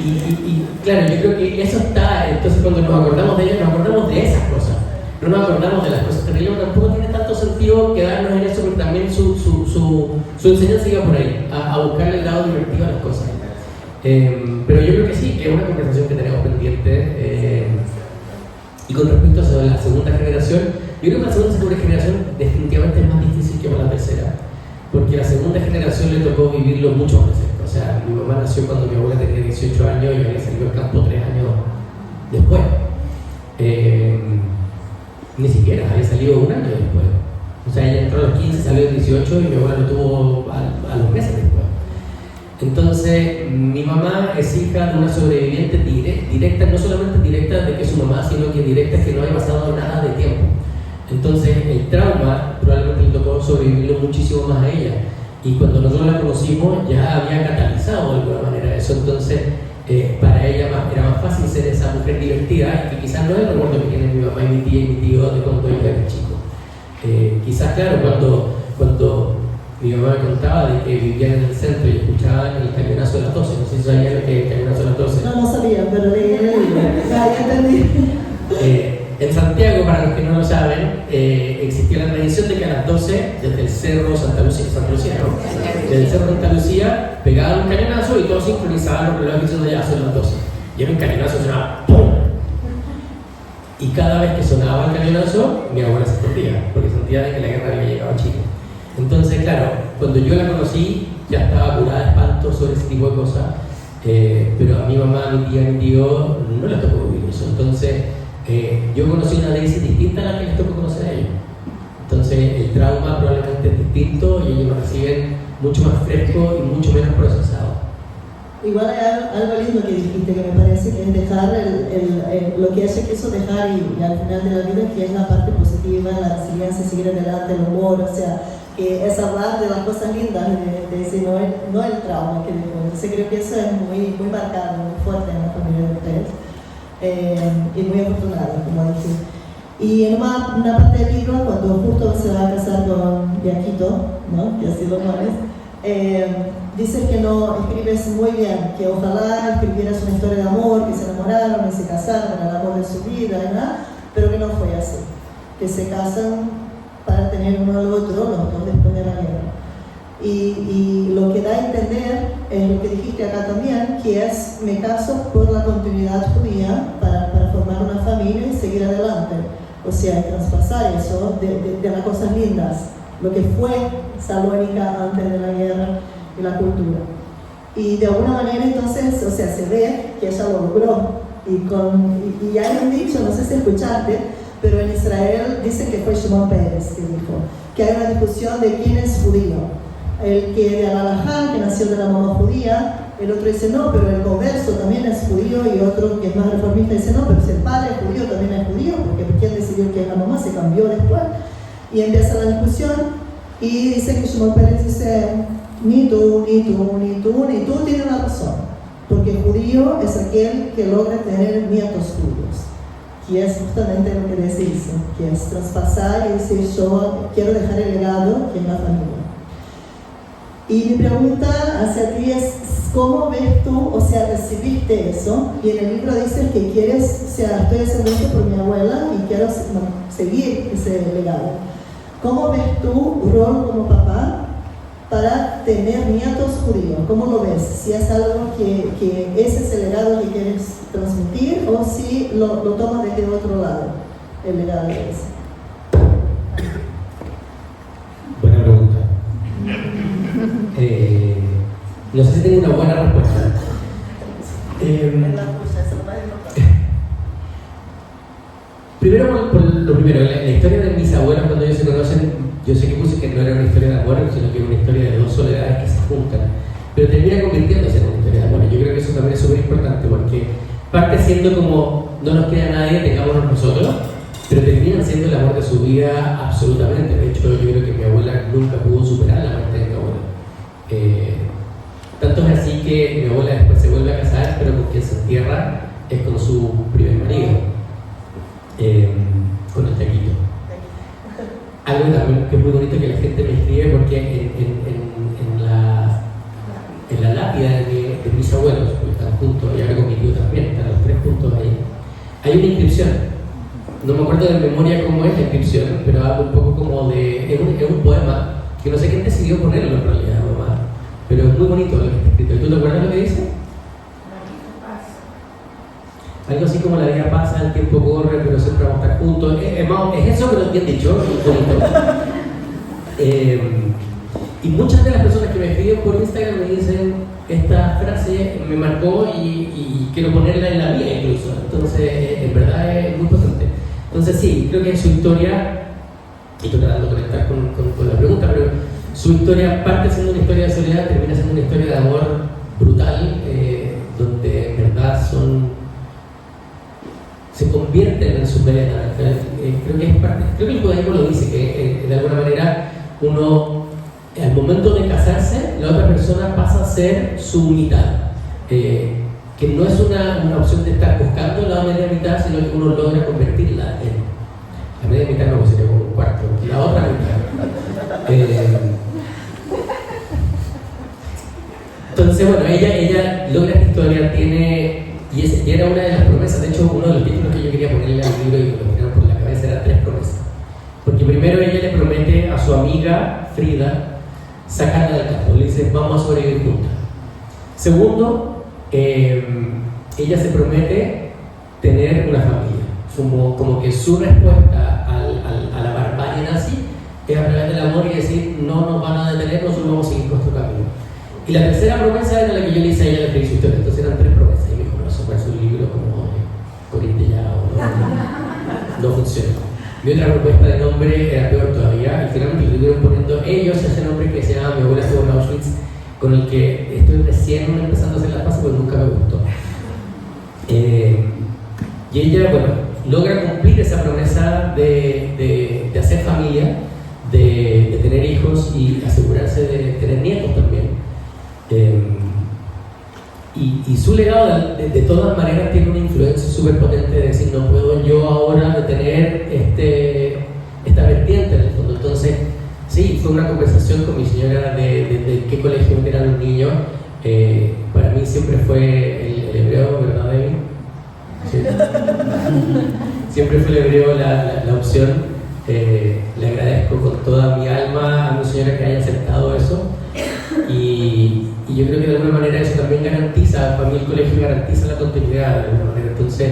Y claro, yo creo que eso está, entonces cuando nos acordamos de ella, nos acordamos de esas cosas. No nos acordamos de las cosas terribles, tampoco tiene tanto sentido quedarnos en eso, porque también su enseñanza iba por ahí, a buscar el lado divertido a las cosas. Pero yo creo que sí, que es una conversación que tenemos pendiente. Y con respecto a la segunda generación, yo creo que la segunda generación definitivamente es más difícil que para la tercera, porque la segunda generación le tocó vivirlo mucho más de cerca. O sea, mi mamá nació cuando mi abuela tenía 18 años y había salido al campo 3 años después. Ni siquiera, había salido un año después. O sea, ella entró a los 15, salió a los 18 y mi abuela lo tuvo a los meses después. Entonces, mi mamá es hija de una sobreviviente directa, no solamente directa de que es su mamá, sino que directa es que no haya pasado nada de tiempo. Entonces, el trauma probablemente le tocó sobrevivirlo muchísimo más a ella. Y cuando nosotros la conocimos, ya había catalizado de alguna manera eso. Entonces, para ella era más fácil ser esa mujer divertida, y que quizás no es el recuerdo que tienen mi mamá y mi tía y mi tío de cuando yo era chico. Quizás, claro, cuando mi mamá me contaba de que vivían en el centro y escuchaban el cañonazo de las 12, no sé si sabían lo que es el cañonazo de las 12. No sabía, pero leí el libro. Ya entendí. En Santiago, para los que no lo saben, existía la tradición de que a las 12, desde el cerro Santa Lucía, ¿no? Desde el cerro Santa Lucía, pegaban un cañonazo y todos sincronizaban los relojes diciendo ya son las 12. Y era un cañonazo, sonaba ¡pum! Y cada vez que sonaba el cañonazo, mi abuela se escondía, porque sentía de que la guerra había llegado a Chile. Entonces, claro, cuando yo la conocí, ya estaba curada de espanto sobre ese tipo de cosas, pero a mi mamá, a mi tía, a mi tío, no les tocó vivir eso. Entonces, yo conocí una Daisy distinta a la que les tocó conocer a ellos. Entonces, el trauma probablemente es distinto y ellos lo reciben mucho más fresco y mucho menos procesado. Igual hay algo lindo que dijiste que me parece que es dejar lo que ella quiso dejar y al final de la vida, que es la parte positiva, la resiliencia, seguir adelante, el humor, o sea, que es hablar de las cosas lindas, de decir, no el trauma que dejó. Entonces creo que eso es muy, muy marcado, muy fuerte en la familia de ustedes, y muy afortunado, como dije. Y en una parte del libro, cuando justo se va a casar con Bianquito, ¿no? Que así lo pones, dices que no escribes muy bien, que ojalá escribieras una historia de amor, que se enamoraron y se casaron, el amor de su vida, ¿verdad? Pero que no fue así, que se casan para tener uno al otro, los dos después de la guerra. Y lo que da a entender es lo que dijiste acá también, que es, me caso por la continuidad judía para formar una familia y seguir adelante. O sea, traspasar eso de las cosas lindas, lo que fue Salónica antes de la guerra y la cultura. Y de alguna manera entonces, o sea, se ve que ella lo logró. Y hay un dicho, no sé si escuchaste, pero en Israel dicen que fue Shimon Peres que dijo que hay una discusión de quién es judío. El que de Al-Alajá, que nació de la mamá judía, El otro dice, no, pero el converso también es judío, y otro que es más reformista dice, no, pero si el padre es judío, también es judío, porque ¿quién decidió que es la mamá? Se cambió después. Y empieza la discusión, y dice que Shimon Peres dice, ni tú tienes la razón, porque judío es aquel que logra tener nietos judíos, que es justamente lo que les dice, que es traspasar y decir, yo quiero dejar el legado que es la familia. Y mi pregunta hacia ti es, ¿cómo ves tú, o sea, recibiste eso? Y en el libro dices que quieres, o sea, estoy haciendo esto por mi abuela y quiero seguir ese legado. ¿Cómo ves tu rol como papá para tener nietos judíos? ¿Cómo lo ves? Si es algo que ese es el legado que quieres transmitir, o si lo tomas desde otro lado, el legado de ese. Buena pregunta. No sé si tengo una buena respuesta. Primero, por lo primero, la historia de mis abuelos cuando ellos se conocen, yo sé que puse que no era una historia de amor, sino que era una historia de dos soledades que se juntan, pero termina convirtiéndose en una historia de amor. Yo creo que eso también es súper importante, porque parte siendo como no nos queda nadie, tengámonos nosotros, pero terminan siendo el amor de su vida absolutamente. De hecho, yo creo que mi abuela nunca pudo superar la muerte de mi abuelo. Tanto es así que mi abuela después se vuelve a casar, pero con quien se entierra es con su primer marido, con el Taquito. Algo también que es muy bonito que la gente me escribe, porque en la lápida de mis abuelos, porque están juntos, y ahora con mi tío también, están los tres juntos ahí, hay una inscripción. No me acuerdo de memoria cómo es la inscripción, pero habla un poco como de... Es un poema que no sé quién decidió ponerlo en realidad, mamá, pero es muy bonito lo que está escrito. ¿Y tú te acuerdas lo que dice? Algo así como la vida pasa, el tiempo corre, pero siempre vamos a estar juntos. Es eso, pero bien dicho, es bonito. Y muchas de las personas que me escriben por Instagram me dicen, esta frase me marcó y quiero ponerla en la mía incluso. Entonces, en verdad es muy potente. Entonces sí, creo que su historia, y estoy tratando de conectar con la pregunta, pero su historia parte siendo una historia de soledad, termina siendo una historia de amor brutal, donde en verdad se convierten en su media naranja. Creo que es parte, creo que el judaísmo lo dice, que de alguna manera uno, al momento de casarse, la otra persona pasa a ser su mitad. Que no es una opción de estar buscando la media mitad, sino que uno logra convertirla en. La media mitad no, sería como un cuarto, la otra mitad. Entonces, bueno, ella logra esta historia, y era una de las promesas. De hecho, uno de los títulos que yo quería ponerle al libro y me lo tiraron por la cabeza eran 3 promesas. Porque primero ella le promete a su amiga Frida sacarla del campo, le dice, vamos a sobrevivir juntas. Segundo, ella se promete tener una familia, como que su respuesta a la barbarie nazi es a través del amor y decir, no nos van a detener, nosotros vamos a seguir nuestro camino. Y la tercera promesa era la que yo le hice a ella al escribir su historia. Entonces eran 3 promesas, y me dijo, no, eso parece un libro como corintellado, no funciona. Mi otra propuesta de nombre era peor todavía, y finalmente le estuvieron poniendo ellos ese nombre que se llama Mi abuela estuvo en Auschwitz, con el que estoy recién empezando a hacer las paces porque nunca me gustó. Y ella, bueno, logra cumplir esa promesa de hacer familia, de tener hijos y asegurarse de tener nietos también. Y su legado de todas maneras tiene una influencia súper potente de decir, no puedo yo ahora detener esta vertiente en el fondo. Entonces, sí, fue una conversación con mi señora de qué colegio meter a los niños. Para mí siempre fue el hebreo, ¿verdad, David? Sí. Siempre fue el hebreo la opción. Le agradezco con toda mi alma a mi señora que haya aceptado eso. Y yo creo que de alguna manera eso también garantiza, para mí el colegio garantiza la continuidad de alguna manera. Entonces,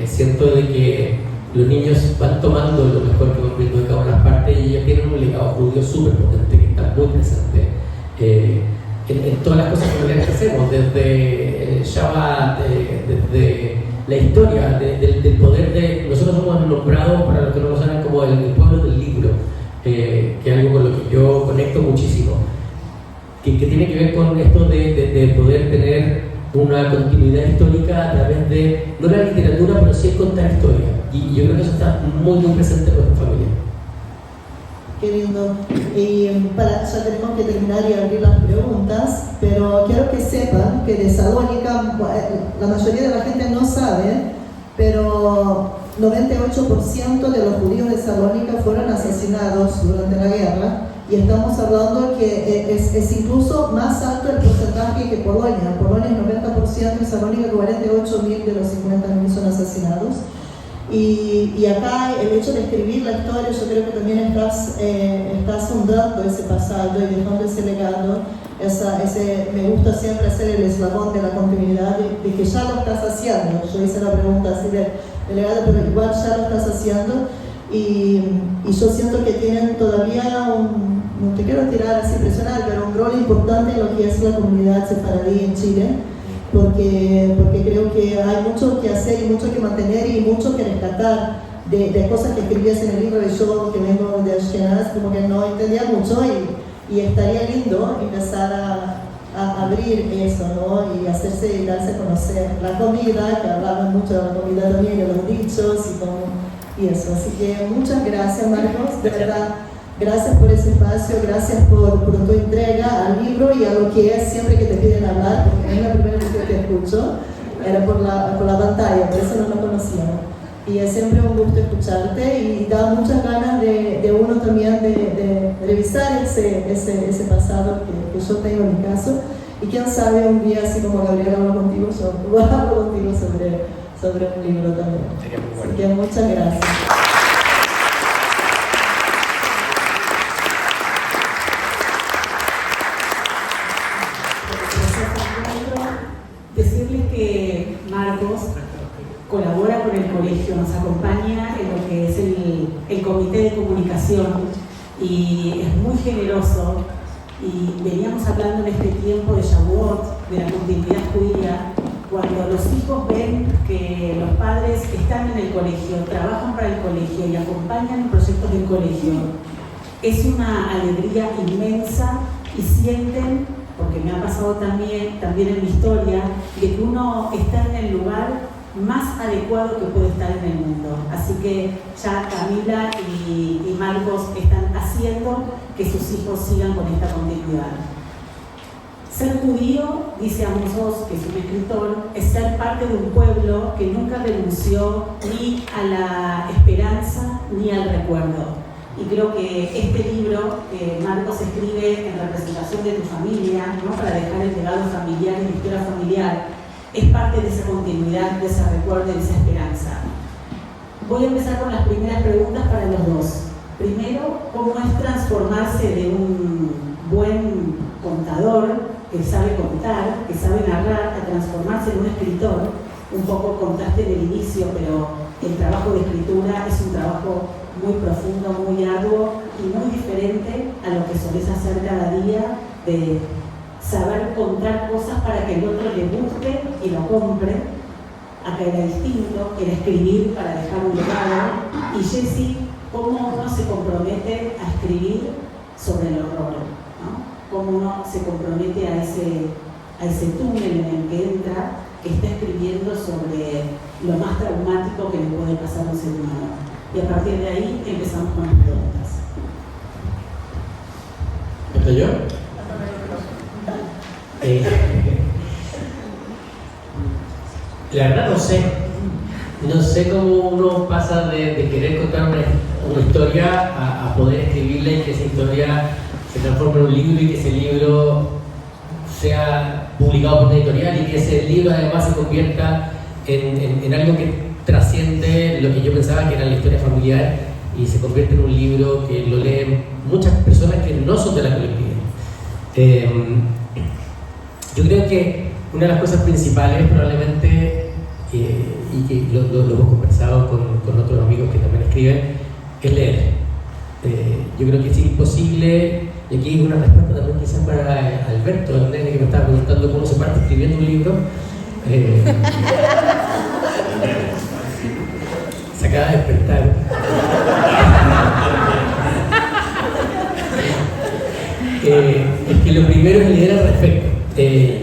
siento de que los niños van tomando lo mejor que van viendo de cada una de las partes, y ellos tienen un legado judío súper potente que está muy presente en todas las cosas familiares que hacemos, desde el Shabbat, desde la historia, del poder de... Nosotros somos nombrados, para los que no lo saben, como el pueblo del libro, que es algo con lo que yo conecto muchísimo. que tiene que ver con esto de poder tener una continuidad histórica a través de, no la literatura, pero sí el contar historia. Y yo creo que eso está muy, muy presente en nuestra familia. Qué lindo. Y ya tenemos que terminar y abrir las preguntas, pero quiero que sepan que de Salónica, la mayoría de la gente no sabe, pero 98% de los judíos de Salónica fueron asesinados durante la guerra, y estamos hablando que es incluso más alto el porcentaje que Polonia. Polonia es 90%, en Salónica 48.000 de los 50.000 son asesinados. Y acá el hecho de escribir la historia, yo creo que también estás honrando ese pasado y dejando ese legado. Me gusta siempre hacer el eslabón de la continuidad, de que ya lo estás haciendo. Yo hice la pregunta así de legado, pero igual ya lo estás haciendo. Y yo siento que tienen todavía no te quiero tirar así personal, pero un rol importante en lo que es la comunidad sefaradí en Chile. Porque creo que hay mucho que hacer y mucho que mantener y mucho que rescatar de cosas que escribías en el libro de yo, que vengo de Ashkenaz, como que no entendía mucho, y estaría lindo empezar a abrir eso, ¿no? Y hacerse y darse a conocer la comida, que hablaban mucho de la comida también, de los dichos y eso. Así que muchas gracias, Marcos, de verdad. Gracias por ese espacio, gracias por tu entrega al libro y a lo que es siempre que te piden hablar, porque es la primera vez que te escucho, era por la pantalla, por eso no lo conocíamos. Y es siempre un gusto escucharte y da muchas ganas de uno también de revisar ese pasado que yo tengo en mi caso. Y quién sabe, un día así como Gabriel habló contigo, yo hablo contigo sobre un libro también. Así que muchas gracias. Decirles que Marcos colabora con el colegio, nos acompaña en lo que es el comité de comunicación y es muy generoso. Y veníamos hablando en este tiempo de Shavuot, de la continuidad judía, cuando los hijos ven que los padres están en el colegio, trabajan para el colegio y acompañan en proyectos del colegio, es una alegría inmensa y sienten, porque me ha pasado también en mi historia, de que uno está en el lugar más adecuado que puede estar en el mundo. Así que ya Camila y Marcos están haciendo que sus hijos sigan con esta continuidad. Ser judío, dice Amos Oz, que es un escritor, es ser parte de un pueblo que nunca renunció ni a la esperanza ni al recuerdo. Y creo que este libro que Marcos escribe en representación de tu familia, ¿no? Para dejar el legado familiar y la historia familiar, es parte de esa continuidad, de ese recuerdo y de esa esperanza. Voy a empezar con las primeras preguntas para los dos. Primero, ¿cómo es transformarse de un buen contador que sabe contar, que sabe narrar, a transformarse en un escritor? Un poco contaste en el inicio, pero el trabajo de escritura es un trabajo muy profundo, muy arduo y muy diferente a lo que solés hacer cada día, de saber contar cosas para que el otro le guste y lo compre. Acá era distinto, era escribir para dejar un legado. Y Jessy, ¿cómo uno se compromete a escribir sobre el horror? ¿No? ¿Cómo uno se compromete a ese túnel en el que entra, que está escribiendo sobre lo más traumático que le puede pasar a un ser humano? Y a partir de ahí empezamos con las preguntas. ¿Estoy yo? La verdad no sé cómo uno pasa de querer contar una historia a poder escribirla y que esa historia se transforme en un libro y que ese libro sea publicado por una editorial y que ese libro además se convierta en algo que trasciende lo que yo pensaba que era la historia familiar y se convierte en un libro que lo leen muchas personas que no son de la colectividad. Yo creo que una de las cosas principales probablemente, y que lo hemos conversado con otros amigos que también escriben, es leer. Yo creo que es imposible, y aquí hay una respuesta también quizás para Alberto, el nene que me estaba preguntando cómo se parte escribiendo un libro. Se acaba de despertar. que lo primero es leer al respecto.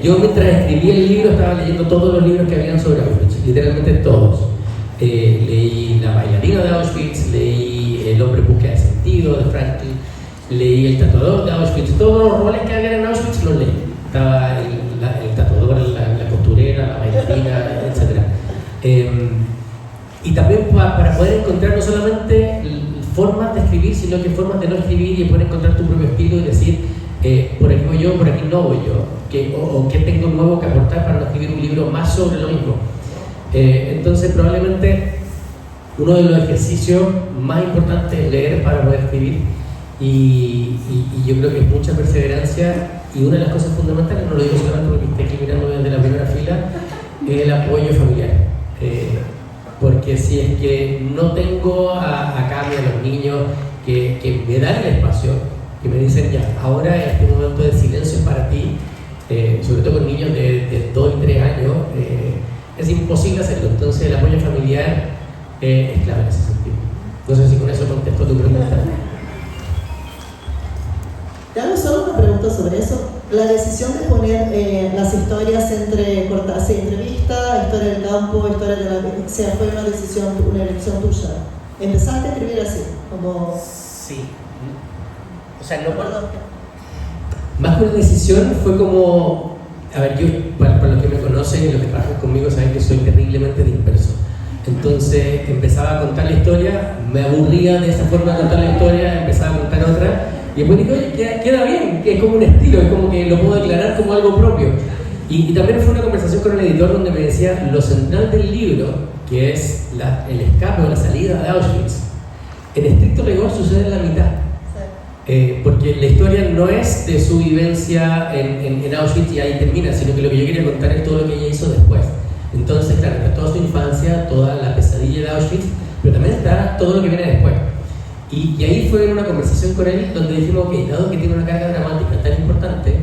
Yo mientras escribí el libro estaba leyendo todos los libros que habían sobre Auschwitz, literalmente todos. Leí La bailarina de Auschwitz, leí El hombre en búsqueda de sentido de Frankl, leí El tatuador de Auschwitz, todos los roles que había en Auschwitz los leí. Estaba el tatuador, la costurera, la bailarina, etc. Y también para poder encontrar no solamente formas de escribir, sino que formas de no escribir y poder encontrar tu propio estilo y decir, por aquí voy yo, por aquí no voy yo, o qué tengo nuevo que aportar para no escribir un libro más sobre lo mismo. Entonces probablemente uno de los ejercicios más importantes es leer para poder escribir y yo creo que es mucha perseverancia, y una de las cosas fundamentales, no lo digo solamente porque esté aquí mirando desde la primera fila, es el apoyo familiar. Porque si es que no tengo a Cami, a los niños que me dan el espacio, que me dicen ya, ahora este momento de silencio es para ti, sobre todo con niños de 2 y 3 años, es imposible hacerlo. Entonces el apoyo familiar es clave en ese sentido. No sé si con eso contesto tu pregunta. Te hago solo una pregunta sobre eso. La decisión de poner las historias entre cortarse entrevista, historia del campo, historia de la vida, o sea, fue una elección tuya. ¿Empezaste a escribir así? Como... Sí. O sea, no perdón. Más que una decisión fue como... A ver, yo, para los que me conocen y los que trabajan conmigo, saben que soy terriblemente disperso. Entonces empezaba a contar la historia, me aburría de esa forma de contar la historia, empezaba a contar otra, y después dije, oye, queda bien, que es como un estilo, es como que lo puedo declarar como algo propio. Y también fue una conversación con el editor donde me decía, lo central del libro, que es el escape o la salida de Auschwitz, en estricto rigor sucede en la mitad. Porque la historia no es de su vivencia en Auschwitz y ahí termina, sino que lo que yo quería contar es todo lo que ella hizo después. Entonces, claro, está toda su infancia, toda la pesadilla de Auschwitz, pero también está todo lo que viene después. Y ahí fue una conversación con él donde dijimos, ok, dado que tiene una carga dramática tan importante,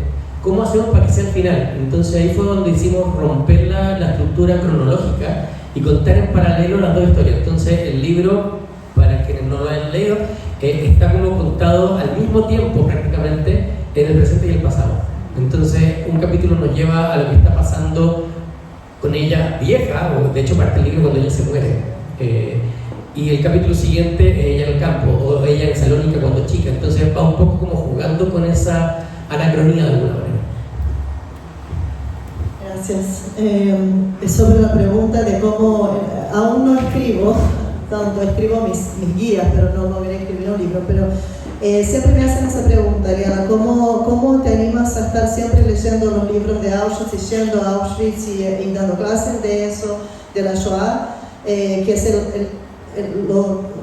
¿cómo hacemos para que sea el final? Entonces ahí fue donde hicimos romper la estructura cronológica y contar en paralelo las dos historias. Entonces el libro, para quienes no lo hayan leído, está como contado al mismo tiempo prácticamente en el presente y el pasado. Entonces un capítulo nos lleva a lo que está pasando con ella vieja, o de hecho parte el libro cuando ella se muere, y el capítulo siguiente es ella en el campo, o ella en Salónica cuando chica. Entonces va un poco como jugando con esa anacronía de alguna manera. Gracias. Sobre la pregunta de cómo, aún no escribo, tanto escribo mis guías, pero no voy a escribir un libro, pero siempre me hacen esa pregunta, Ariana, ¿cómo te animas a estar siempre leyendo los libros de Auschwitz y yendo a Auschwitz y dando clases de eso, de la Shoah, que es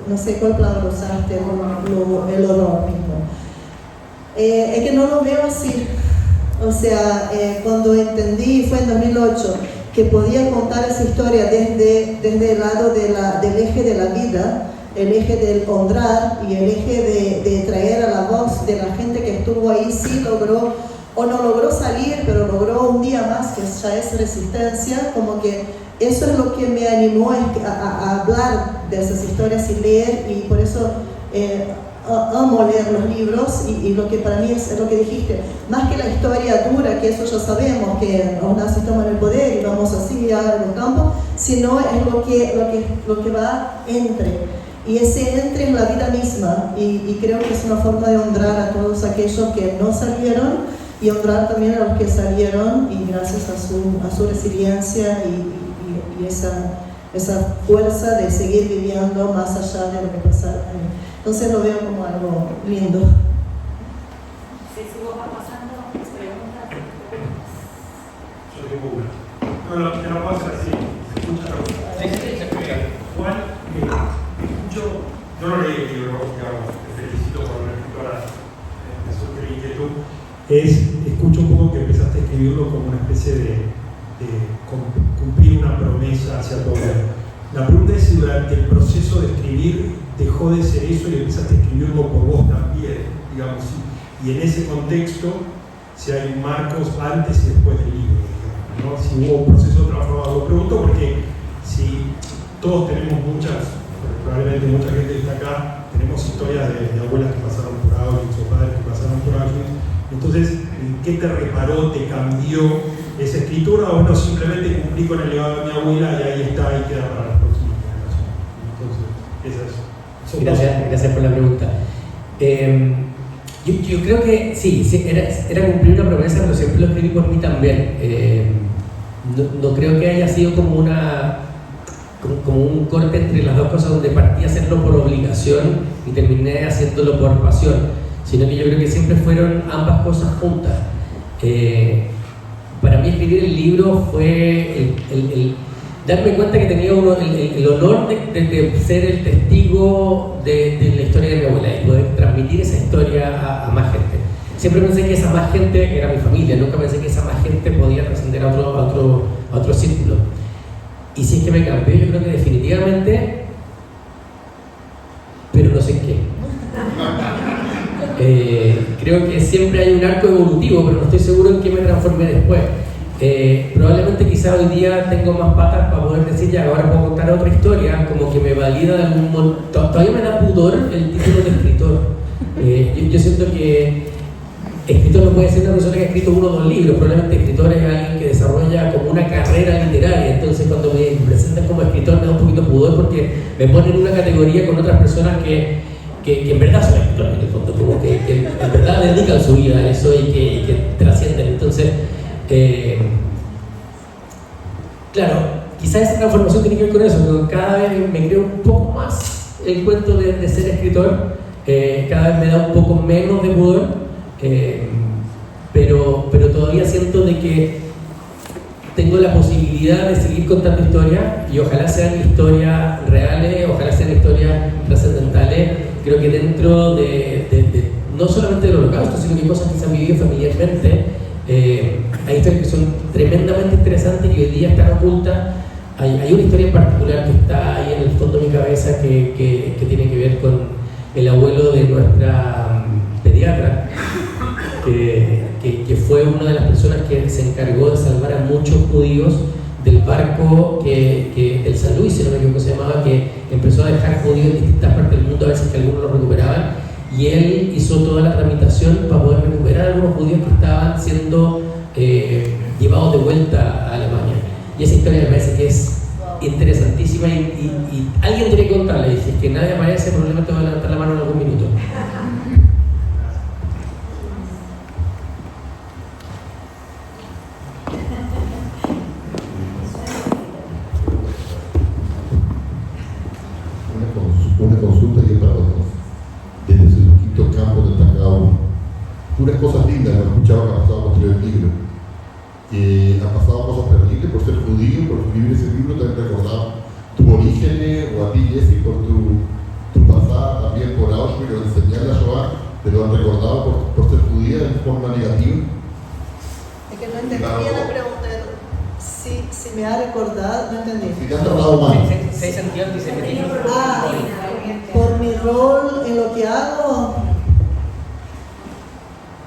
no sé cuál palabra usaste, el horror mismo? Es que no lo veo así. O sea, cuando entendí, fue en 2008, que podía contar esa historia desde el lado del eje de la vida, el eje del honrar y el eje de traer a la voz de la gente que estuvo ahí, sí logró, o no logró salir, pero logró un día más, que ya es resistencia, como que eso es lo que me animó a hablar de esas historias y leer, y por eso amo leer los libros, y lo que para mí es lo que dijiste, más que la historia dura, que eso ya sabemos, que los nazis toman el poder y vamos así a los campos, sino es lo que va entre. Y ese entre en la vida misma, y creo que es una forma de honrar a todos aquellos que no salieron y honrar también a los que salieron, y gracias a su resiliencia y esa fuerza de seguir viviendo más allá de lo que pasaron. Entonces lo veo como algo lindo. Sí, sigo pasando las preguntas. Yo tengo una. No, que no puedo hacer así. ¿Se escucha la pregunta? Sí, se escucha. Juan, escucho, yo no leí el libro, digamos, te felicito por una escritora de súper inquietud. Escucho un poco que empezaste a escribirlo como una especie de cumplir una promesa hacia todo. La pregunta es si durante el proceso de escribir dejó de ser eso y empezaste a escribirlo por vos también, digamos, y en ese contexto si hay marcos antes y después del libro, digamos, ¿no? Si hubo un proceso transformado. Lo pregunto porque si todos tenemos probablemente mucha gente que está acá, tenemos historias de abuelas que pasaron por Auschwitz o padres que pasaron por Auschwitz, y Entonces, ¿qué te reparó, te cambió esa escritura? O bueno, simplemente cumplí con el legado de mi abuela y ahí está, y queda para las próximas generaciones. Entonces, Gracias por la pregunta. Yo creo que sí, era cumplir una promesa, pero siempre lo escribí por mí también. No creo que haya sido como un corte entre las dos cosas, donde partí a hacerlo por obligación y terminé haciéndolo por pasión, sino que yo creo que siempre fueron ambas cosas juntas. Para mí escribir el libro fue el darme cuenta que tenía el honor de ser el testigo de la historia de mi abuela y poder transmitir esa historia a más gente. Siempre pensé que esa más gente era mi familia, nunca pensé que esa más gente podía trascender a otro círculo. Y si es que me cambió, yo creo que definitivamente, pero no sé en qué. Creo que siempre hay un arco evolutivo, pero no estoy seguro en qué me transformé después. Probablemente quizá hoy día tengo más patas para poder decir, ya, ahora puedo contar otra historia, como que me valida de algún modo. Todavía me da pudor el título de escritor. Yo siento que escritor no puede ser una persona que ha escrito 1 o 2 libros, probablemente escritor es alguien que desarrolla como una carrera literaria. Entonces cuando me presentan como escritor me da un poquito de pudor, porque me ponen en una categoría con otras personas que en verdad son escritores, en el fondo, como que en verdad dedican su vida a eso y que trascienden. Entonces, claro, quizás esa transformación tiene que ver con eso, pero cada vez me creo un poco más el cuento de ser escritor, cada vez me da un poco menos de pudor, pero todavía siento de que tengo la posibilidad de seguir contando historias, y ojalá sean historias reales, ojalá sean historias trascendentales. Creo que dentro de no solamente del Holocausto, sino que cosas que se han vivido familiarmente, hay historias que son tremendamente interesantes y hoy día están ocultas. Hay una historia en particular que está ahí en el fondo de mi cabeza que tiene que ver con el abuelo de nuestra pediatra, que fue una de las personas que se encargó de salvar a muchos judíos del barco el San Luis, si no me equivoco se llamaba, que empezó a dejar judíos en distintas partes del mundo, a veces que algunos los recuperaban, y él hizo toda la tramitación para poder recuperar a algunos judíos que estaban siendo llevados de vuelta a Alemania. Y esa historia me parece que es interesantísima y alguien tiene que contarla, y si es que nadie aparece, probablemente va a levantar la mano en algún minuto. Una consulta que para los dos, desde ese poquito campo de cada uno. Puras cosas lindas, hemos escuchado que ha pasado por el libro. Han pasado cosas terribles por ser judío, por escribir ese libro, te han recordado tus orígenes, o a ti, Jessy, por tu pasada, también por Auschwitz, o enseñar la Shoah, te lo han recordado por ser judía de forma negativa. Es que no entendí la pregunta. Si me ha recordado, no entendí. Si te han tratado mal. Se sentió antisemita. Por mi rol en lo que hago.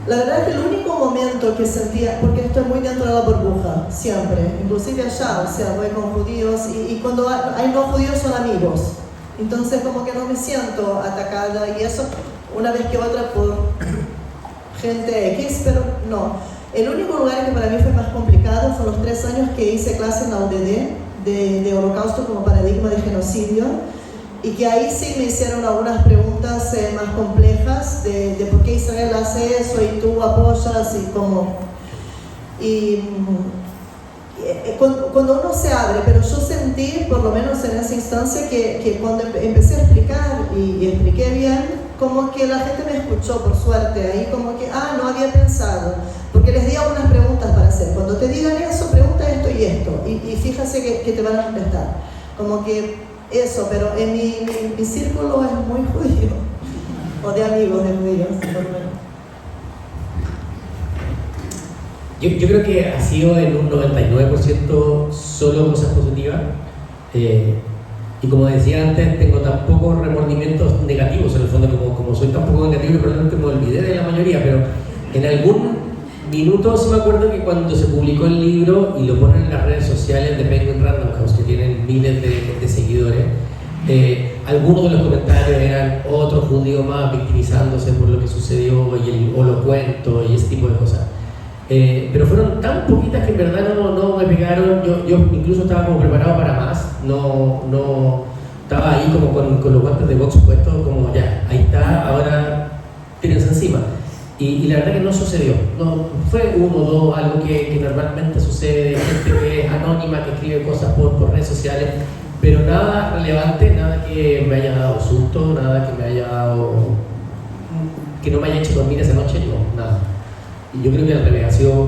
La verdad es que el único momento que sentía, porque estoy muy dentro de la burbuja, siempre, inclusive allá, o sea, voy con judíos y cuando hay no judíos son amigos. Entonces como que no me siento atacada y eso una vez que otra por gente X, pero no. El único lugar que para mí fue más complicado fue los 3 años que hice clase en la UDD de Holocausto como paradigma de genocidio, y que ahí sí me hicieron algunas preguntas más complejas de por qué Israel hace eso y tú apoyas y cómo. Y cuando uno se abre, pero yo sentí, por lo menos en esa instancia, que cuando empecé a explicar y expliqué bien, como que la gente me escuchó, por suerte, ahí como que, no había pensado, porque les di algunas preguntas para hacer. Cuando te digan eso, pregunta esto y esto, y fíjate que te van a contestar. Como que eso, pero en mi círculo es muy judío, o de amigos de judíos, por lo menos. Yo creo que ha sido en un 99% solo cosas positivas. Y como decía antes, tengo tan pocos remordimientos negativos en el fondo, como soy tan poco negativo, probablemente me olvidé de la mayoría, pero en algún minuto sí me acuerdo que cuando se publicó el libro y lo ponen en las redes sociales de Penguin Random House, que tienen miles de seguidores, algunos de los comentarios eran otro judío más victimizándose por lo que sucedió y el holocuento y ese tipo de cosas. Pero fueron tan poquitas que en verdad no me pegaron. Yo incluso estaba como preparado para más. No estaba ahí como con los guantes de box puestos, como ya, ahí está, ahora tírense encima. Y la verdad que no sucedió. No, fue uno o dos, algo que normalmente sucede, gente que es anónima, que escribe cosas por redes sociales, pero nada relevante, nada que me haya dado susto, nada que me haya dado, que no me haya hecho dormir esa noche, no, nada. Y yo creo que al revés, ha sido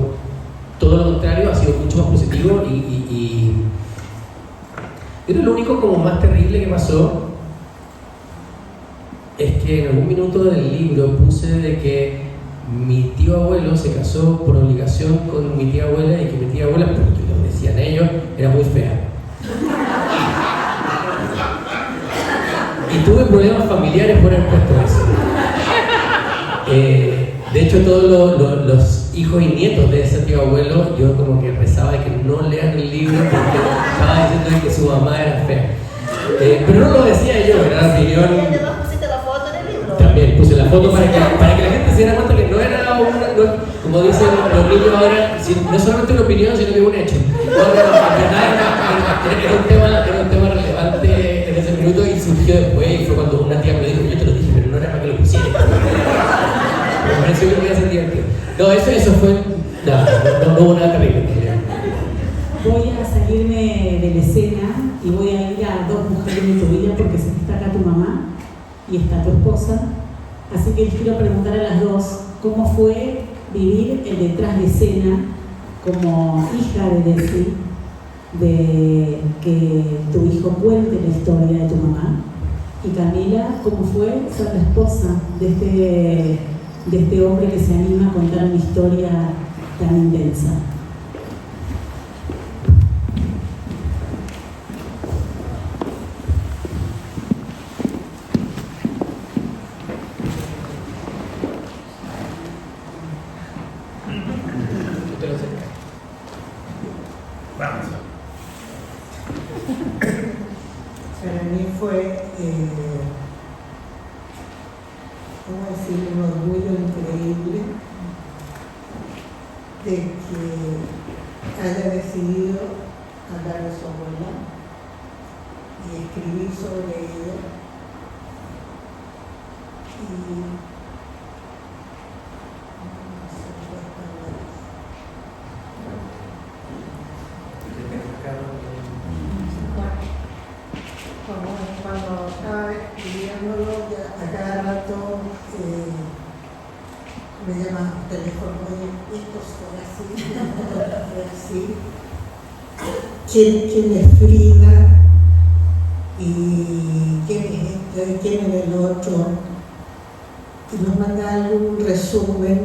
todo lo contrario, ha sido mucho más positivo y yo creo que lo único como más terrible que pasó es que en algún minuto del libro puse de que mi tío abuelo se casó por obligación con mi tía abuela y que mi tía abuela, porque lo decían ellos, era muy fea. Y tuve problemas familiares por haber puesto eso. De hecho, todos los hijos y nietos de ese tío abuelo, yo como que rezaba de que no lean el libro porque estaba diciendo que su mamá era fea. Pero no lo decía yo, era la opinión. ¿Y además pusiste la foto en el libro? También puse la foto para que la gente se diera cuenta que no era como dicen los niños ahora, no solamente una opinión, sino que un hecho. Era un tema relevante en ese minuto y surgió después, y fue cuando una tía me dijo, yo te lo dije, pero no era para que lo pusieras. Me pareció que me iba a sentir divertido. No, eso fue, no hubo nada terrible. Voy a salirme de la escena y voy a ir a dos mujeres de tu vida porque sé que está acá tu mamá y está tu esposa. Así que les quiero preguntar a las dos cómo fue vivir el detrás de escena como hija de Desi, de que tu hijo cuente la historia de tu mamá. Y Camila, cómo fue ser la esposa de este hombre que se anima a contar una historia tan intensa. Vamos. Para mí fue, ¿cómo decir?, un orgullo increíble de que haya decidido hablar de su abuela y escribir sobre ella. Cuando estaba escribiéndolo, a cada rato me llamaban por teléfono, oye, esto fue así. ¿Quién es Frida? ¿Y quién es este? ¿Y quién es el otro? Y nos mandaba algún resumen,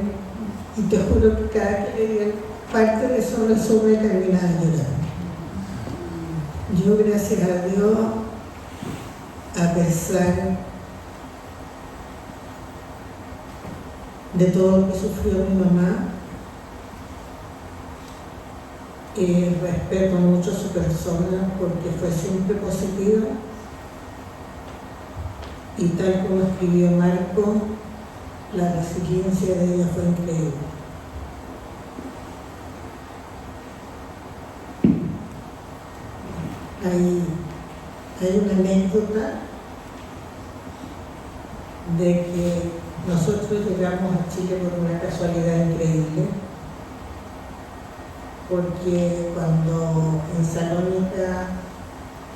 y te juro que cada que leía parte de esos resúmenes terminaba llorando. Yo, gracias a Dios, a pesar de todo lo que sufrió mi mamá, respeto mucho a su persona porque fue siempre positiva, y tal como escribió Marco, la resiliencia de ella fue increíble. Hay una anécdota de que nosotros llegamos a Chile por una casualidad increíble, porque cuando en Salónica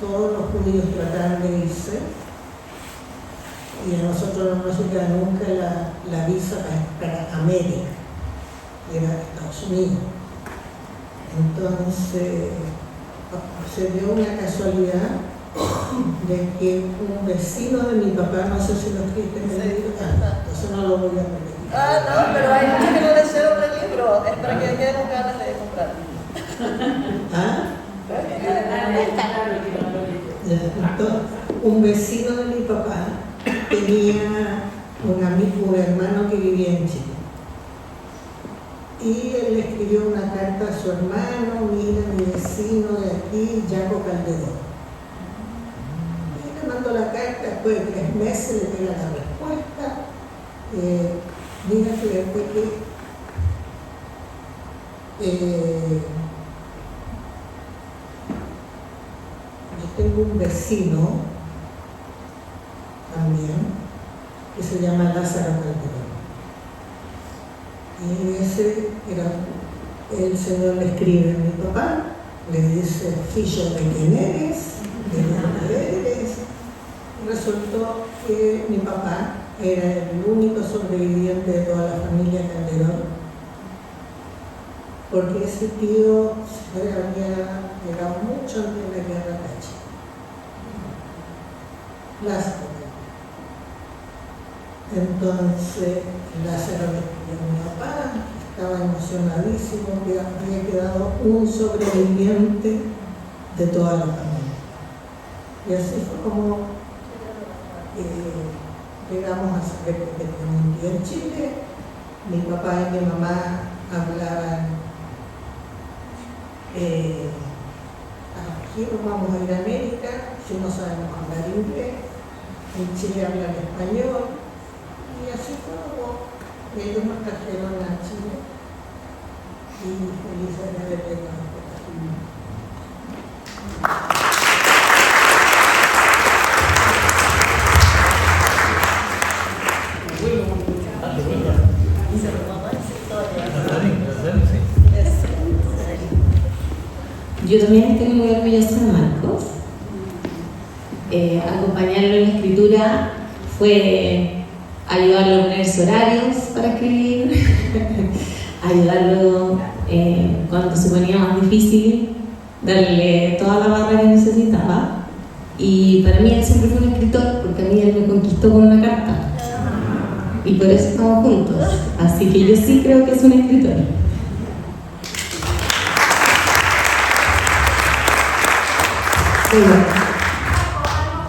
todos los judíos trataron de irse y a nosotros no nos llega nunca la visa para América, que era Estados Unidos. Entonces se dio una casualidad de que un vecino de mi papá, no sé si lo escribiste en el libro, entonces no lo voy a repetir. No, pero hay muchos que no leyeron el libro, es para que queden ganas de comprar. Entonces, un vecino de mi papá tenía un hermano que vivía en Chile. Y él le escribió una carta a su hermano: mira, mi vecino de aquí, Jaco Calderón. Y mando la carta, después de 3 meses le llega la respuesta. Mira que después yo tengo un vecino también que se llama Lázaro Calderón. Y ese era, el señor le escribe a mi papá, le dice, ficha de quién eres, de dónde eres. Y resultó que mi papá era el único sobreviviente de toda la familia Calderón, porque ese tío se había llegado mucho antes de la guerra Pacha. Lázaro. Entonces Lázaro le pidió a mi papá, estaba emocionadísimo, que había quedado un sobreviviente de toda la familia. Y así fue como llegamos a saber que tenía un tío en Chile. Mi papá y mi mamá hablaban, aquí nos vamos a ir a América, si no sabemos hablar inglés, en Chile hablan español, y así fue como ellos nos trajeron a Chile y felices de haber llegado por aquí. Yo también estoy muy orgullosa de Marcos. Acompañarlo en la escritura fue ayudarlo a ponerse horarios para escribir, ayudarlo cuando se ponía más difícil, darle toda la barra que necesitaba. Y para mí él siempre fue un escritor, porque a mí él me conquistó con una carta. Y por eso estamos juntos. Así que yo sí creo que es un escritor. Algo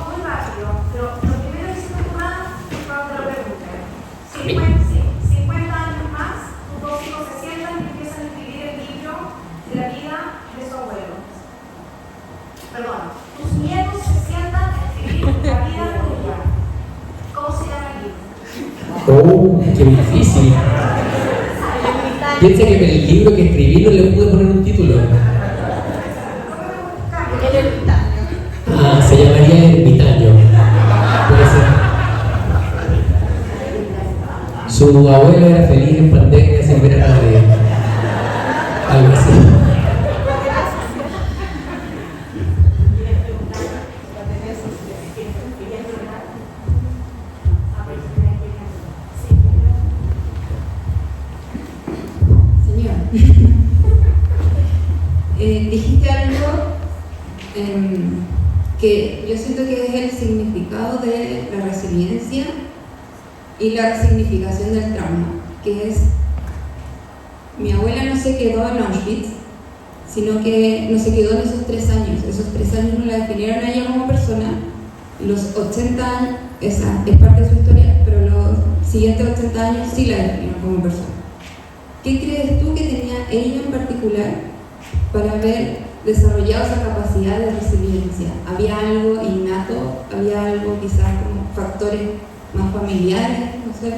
muy rápido, pero lo primero que se me ocurra es cuando te lo pregunten. 50 años más, tus 2 hijos se sientan y empiezan a escribir el libro de la vida de su abuelo. Perdón, tus nietos se sientan a escribir la vida tuya. ¿Cómo se llama el libro? ¡Oh, qué difícil! Piensa que en el libro que escribí no le pude poner un título. Se llamaría El Ermitaño. Puede ser. Su abuelo era feliz en pandemia sin ver a nadie. Algo así. Señor, dijiste algo que yo siento que es el significado de la resiliencia y la resignificación del trauma, que es, mi abuela no se quedó en Auschwitz, sino que no se quedó en esos 3 años. Esos 3 años no la definieron a ella como persona. Los 80 años, esa es parte de su historia, pero los siguientes 80 años sí la definieron como persona. ¿Qué crees tú que tenía ella en particular para haber desarrollado esa capacidad de resiliencia? ¿Había algo innato? ¿Había algo quizás como factores más familiares? No sé.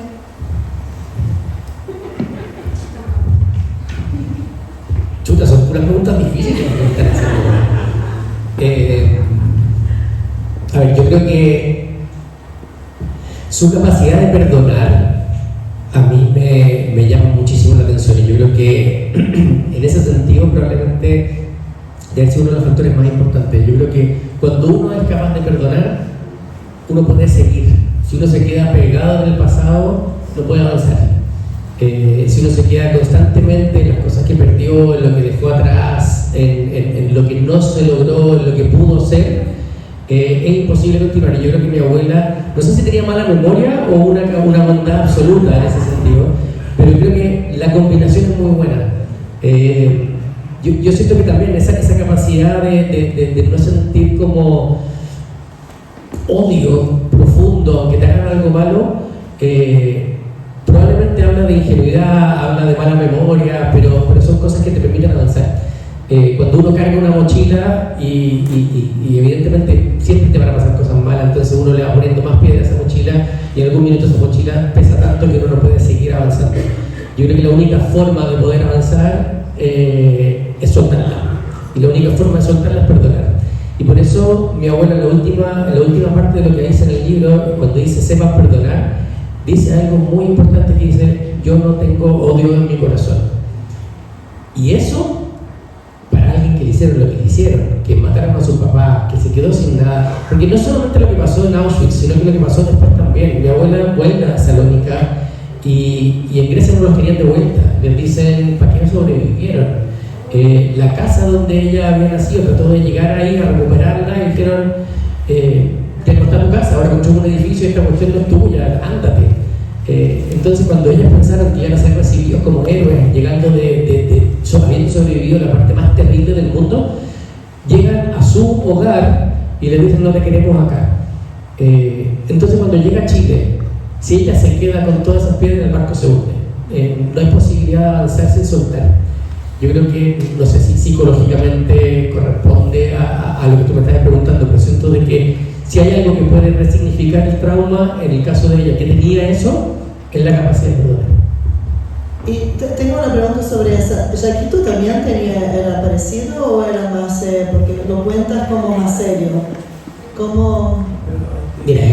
Chuta, son puras preguntas difíciles que están haciendo. A ver, yo creo que su capacidad de perdonar a mí me llama muchísimo la atención, y yo creo que en ese sentido probablemente debe ser uno de los factores más importantes. Yo creo que cuando uno es capaz de perdonar, uno puede seguir. Si uno se queda pegado en el pasado, no puede avanzar. Si uno se queda constantemente en las cosas que perdió, en lo que dejó atrás, en lo que no se logró, en lo que pudo ser, es imposible continuar. Y yo creo que mi abuela, no sé si tenía mala memoria o una bondad absoluta en ese sentido, pero creo que la combinación es muy buena. Yo siento que también esa capacidad de no sentir como odio profundo, aunque te hagan algo malo, probablemente habla de ingenuidad, habla de mala memoria, pero son cosas que te permiten avanzar. Cuando uno carga una mochila y evidentemente siempre te van a pasar cosas malas, entonces uno le va poniendo más piedra a esa mochila y en algún minuto esa mochila pesa tanto que uno no puede seguir avanzando. Yo creo que la única forma de poder avanzar es soltarla, y la única forma de soltarla es perdonar. Y por eso mi abuela en la última parte de lo que dice en el libro, cuando dice sepas perdonar, dice algo muy importante que dice: yo no tengo odio en mi corazón. Y eso, para alguien que le hicieron lo que le hicieron, que mataron a su papá, que se quedó sin nada, porque no solamente lo que pasó en Auschwitz, sino que lo que pasó después también. Mi abuela vuelve a Salónica y en Grecia no los querían de vuelta, les dicen: ¿para qué no sobrevivieron? La casa donde ella había nacido, trató de llegar ahí a recuperarla y dijeron: ya no está tu casa, ahora construimos un edificio y esta cuestión no es tuya, ándate. Entonces cuando ellas pensaron que iban a ser recibidos como héroes, llegando habiendo sobrevivido la parte más terrible del mundo, llegan a su hogar y le dicen: no te queremos acá. Entonces cuando llega a Chile, si ella se queda con todas esas piedras, el barco se hunde. No hay posibilidad de avanzar sin soltar. Yo creo que, no sé si psicológicamente corresponde a lo que tú me estás preguntando, pero siento de que si hay algo que puede resignificar el trauma, en el caso de ella que tenía eso, es la capacidad de perdonar. Y tengo una pregunta sobre esa. ¿Yaquito también era parecido o era más, porque lo cuentas como más serio? ¿Cómo? Mira,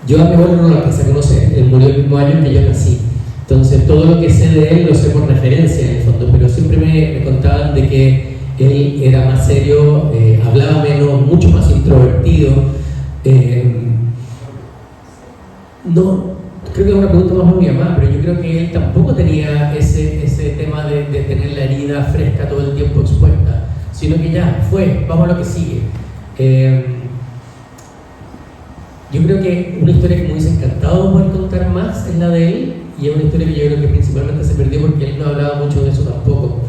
yo a mi abuelo no lo alcancé a conocer, él murió el mismo año que yo nací. Entonces todo lo que sé de él lo sé por referencia en el fondo, pero siempre me contaban de que él era más serio, hablaba menos, mucho más introvertido. No, creo que es una pregunta más a mi mamá, pero yo creo que él tampoco tenía ese tema de tener la herida fresca todo el tiempo expuesta, sino que ya fue, vamos a lo que sigue. Yo creo que una historia que me hubiese encantado poder contar más es la de él, y es una historia que yo creo que principalmente se perdió porque él no hablaba mucho de eso tampoco.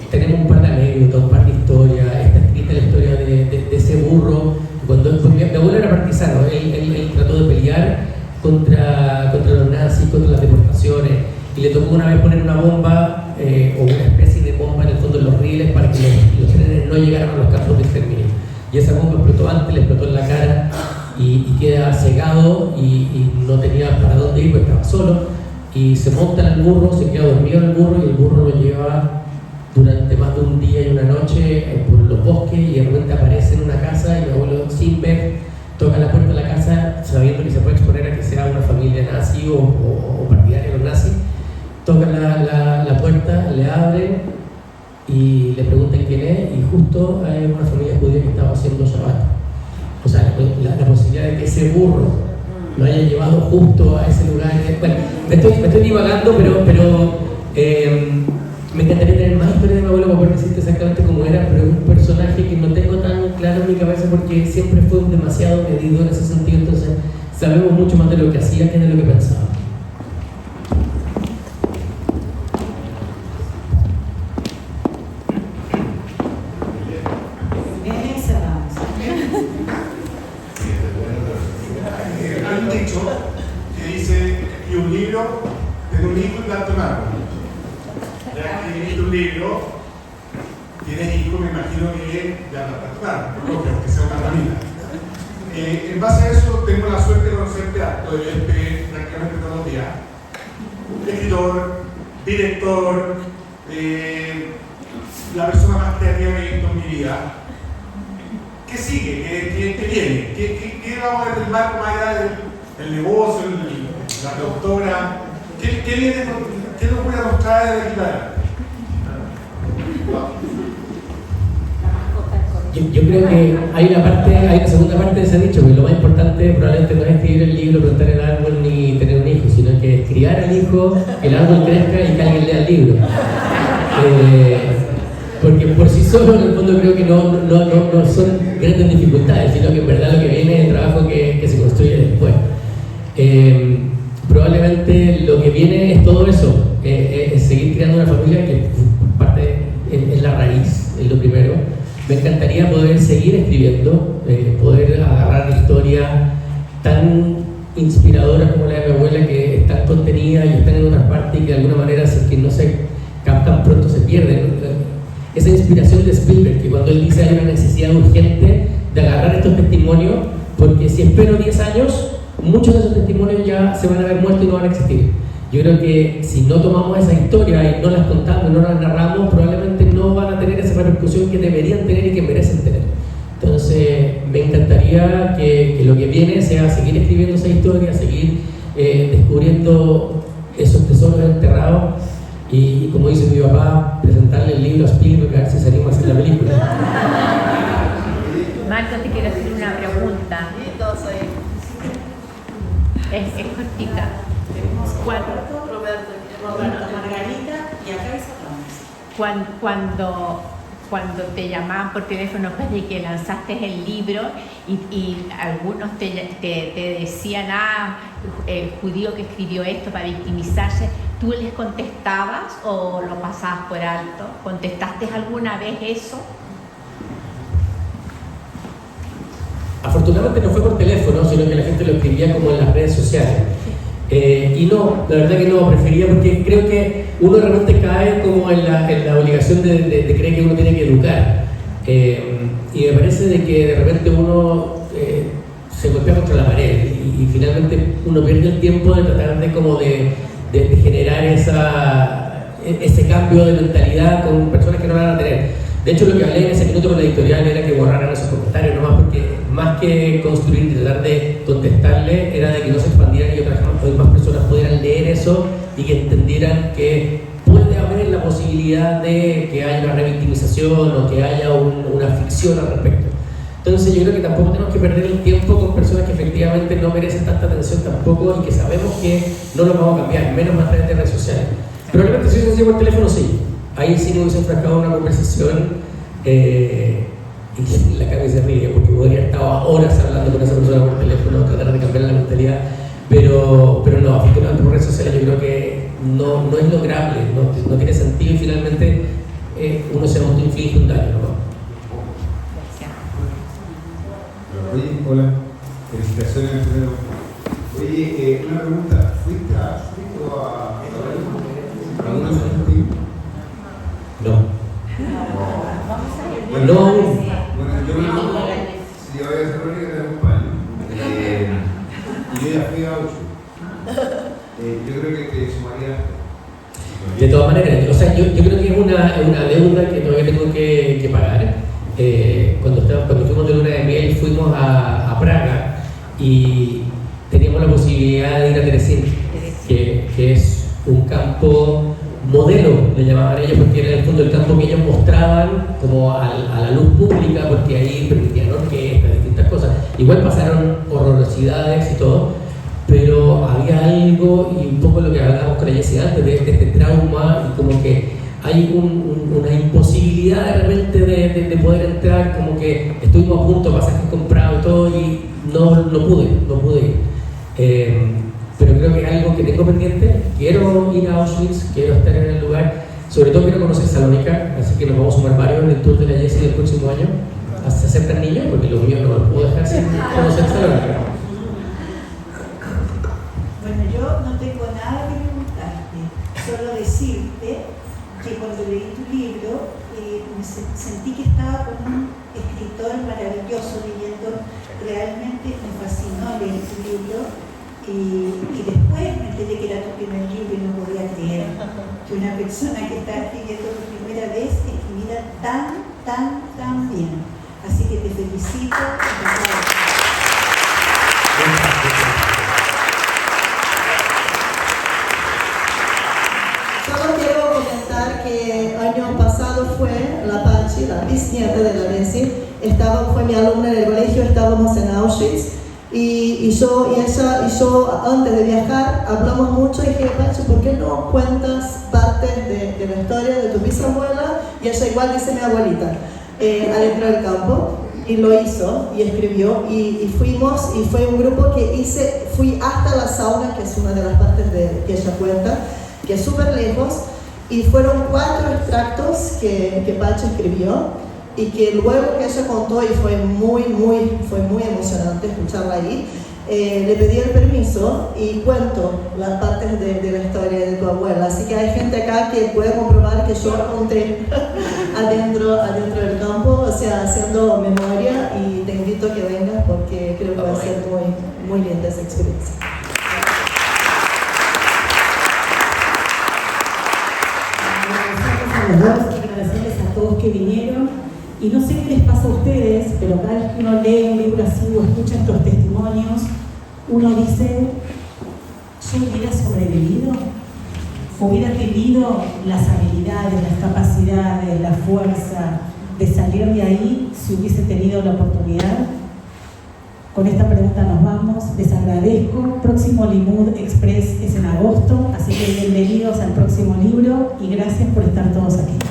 Tenemos un par de anécdotas, un par de historias. Está escrita la historia de ese burro. Cuando mi abuelo era partisano, él trató de pelear contra los nazis, contra las deportaciones, y le tocó una vez poner una bomba o una especie de bomba en el fondo de los rieles para que los trenes no llegaran a los campos de exterminio. Y esa bomba explotó antes, le explotó en la cara y queda cegado y no tenía para dónde ir, porque estaba solo, y se monta en el burro, se queda dormido en el burro, y el burro lo lleva durante más de un día y una noche por los bosques, y de repente aparece en una casa, y mi abuelo, sin ver, toca la puerta de la casa sabiendo que se puede exponer a que sea una familia nazi o partidaria de los nazis. Toca la puerta, le abren y le preguntan quién es, y justo hay una familia judía que estaba haciendo Shabbat. O sea, la posibilidad de que ese burro lo haya llevado justo a ese lugar. Bueno, me estoy divagando, pero me encantaría tener más historias de mi abuelo para poder decirte exactamente cómo era, pero es un personaje que no tengo tan claro en mi cabeza porque siempre fue demasiado medido en ese sentido, entonces sabemos mucho más de lo que hacía que de lo que pensaba. Hay un dicho que dice que un libro es un hijo y planta un árbol. Ya que escribiste un libro, tienes hijos, me imagino que ya no planta un árbol, por lo que aunque sea una ramita. En base a eso, tengo la suerte de conocerte harto, de verte prácticamente todos los días. Escritor, director, la persona más creativa que he visto en mi vida. ¿Qué sigue? ¿Qué viene? ¿Qué vamos a ver del marco más allá del negocio, la productora? ¿Qué viene? ¿Qué nos voy a mostrar de aquí para adelante? Yo creo que hay una segunda parte de ese dicho, que lo más importante probablemente no es escribir el libro, plantar el árbol ni tener un hijo, sino que es criar al hijo, que el árbol crezca y que alguien lea el libro. Porque por sí solo en el fondo creo que no son grandes dificultades, sino que en verdad lo que viene es el trabajo que se construye después. Probablemente lo que viene es todo eso, es seguir creando una familia que parte es la raíz, es lo primero. Me encantaría poder seguir escribiendo, poder agarrar historias tan inspiradoras como la de mi abuela, que están contenidas y están en otras partes y que de alguna manera, si es que no se captan pronto, se pierden. Esa inspiración de Spielberg, que cuando él dice hay una necesidad urgente de agarrar estos testimonios, porque si espero 10 años, muchos de esos testimonios ya se van a haber muerto y no van a existir. Yo creo que si no tomamos esa historia y no las contamos, no las narramos, probablemente no van a tener esa repercusión que deberían tener y que merecen tener. Entonces, me encantaría que lo que viene sea seguir escribiendo esa historia, seguir descubriendo esos tesoros enterrados y, como dice mi papá, presentarle el libro a Spielberg a ver si se anima a hacer la película. Marco, te quiero hacer una pregunta. Es cortita. Roberto, Margarita y acá Cuando te llamaban por teléfono después de que lanzaste el libro y algunos te decían, el judío que escribió esto para victimizarse, ¿tú les contestabas o lo pasabas por alto? ¿Contestaste alguna vez eso? Afortunadamente no fue por teléfono, sino que la gente lo escribía como en las redes sociales. Y no, la verdad que no, prefería, porque creo que uno realmente cae como en la obligación de creer que uno tiene que educar. Y me parece de que de repente uno se golpea contra la pared y finalmente uno pierde el tiempo de tratar de generar ese cambio de mentalidad con personas que no la van a tener. De hecho, lo que hablé en ese minuto con la editorial era que borraran esos comentarios nomás, porque más que construir y tratar de contestarle, era de que no se expandieran y otras más personas pudieran leer eso y que entendieran que puede haber la posibilidad de que haya una revictimización o que haya una ficción al respecto. Entonces yo creo que tampoco tenemos que perder el tiempo con personas que efectivamente no merecen tanta atención tampoco y que sabemos que no los vamos a cambiar, menos más a través de redes sociales. Probablemente si hubiese sido por teléfono, sí. Ahí sí me hubiese enfrascado en una conversación y la cabeza se ríe porque podría estar horas hablando con esa persona por teléfono, tratar de cambiar la mentalidad, pero no, afortunadamente por redes sociales yo creo que no es lograble, no tiene sentido y finalmente uno se autoinflige un daño, ¿no? Oye, hola, felicitaciones primero. Oye, una pregunta, ¿fuiste a alguna vez contigo? No. Bueno, no. Bueno, yo si yo voy a ser única de un paño. Y yo ya fui a 8. Yo creo que te sumaría. De todas maneras, o sea, yo creo que es una deuda que todavía tengo que pagar. Cuando fuimos de luna de miel fuimos a Praga y teníamos la posibilidad de ir a Terezín, que es un campo modelo, le llamaban ellos, porque era en el fondo el campo que ellos mostraban como a la luz pública, porque ahí permitían orquestas, distintas cosas. Igual pasaron horrorosidades y todo, pero había algo, y un poco lo que hablábamos con la Jessie antes, de este trauma, y como que hay una imposibilidad de repente de poder entrar, como que estuvimos a punto, pasajes comprados y todo, y no pude ir. Pero creo que es algo que tengo pendiente. Quiero ir a Auschwitz, quiero estar en el lugar, sobre todo quiero conocer Salónica, así que nos vamos a sumar varios en el tour de la Jessie del próximo año, hasta ser tan niño, porque los míos no los puedo dejar sin conocer Salónica. Bueno, yo no tengo nada que preguntarte, solo decirte que cuando leí tu libro sentí que estaba con un escritor maravilloso leyendo, realmente me fascinó leer tu libro. Y después me enteré que era tu primer libro y no podía creer que una persona que está escribiendo por primera vez escribiera tan bien. Así que te felicito. Solo quiero comentar que el año pasado fue la Pachi, la bisnieta de la Bessie, fue mi alumna en el colegio, estábamos en Auschwitz. Y yo antes de viajar hablamos mucho y dije, Pacho, ¿por qué no cuentas partes de la historia de tu bisabuela? Y ella igual dice mi abuelita, adentro del campo, y lo hizo y escribió y fuimos, y fue un grupo que fui hasta la sauna, que es una de las partes que ella cuenta, que es súper lejos, y fueron 4 extractos que Pacho escribió. Y que luego que ella contó, y fue muy emocionante escucharla ahí, le pedí el permiso y cuento las partes de la historia de tu abuela. Así que hay gente acá que puede comprobar que yo apunté adentro del campo, o sea, haciendo memoria, y te invito a que vengas porque creo que va a ser muy linda esa experiencia. Agradecerles a todos que vinieron, y no sé qué les pasa a ustedes, pero cada vez que uno lee un libro así o escucha estos testimonios, uno dice, yo hubiera sobrevivido, hubiera tenido las habilidades, las capacidades, la fuerza de salir de ahí si hubiese tenido la oportunidad. Con esta pregunta nos vamos, les agradezco. Próximo Limud Express es en agosto, así que bienvenidos al próximo libro y gracias por estar todos aquí.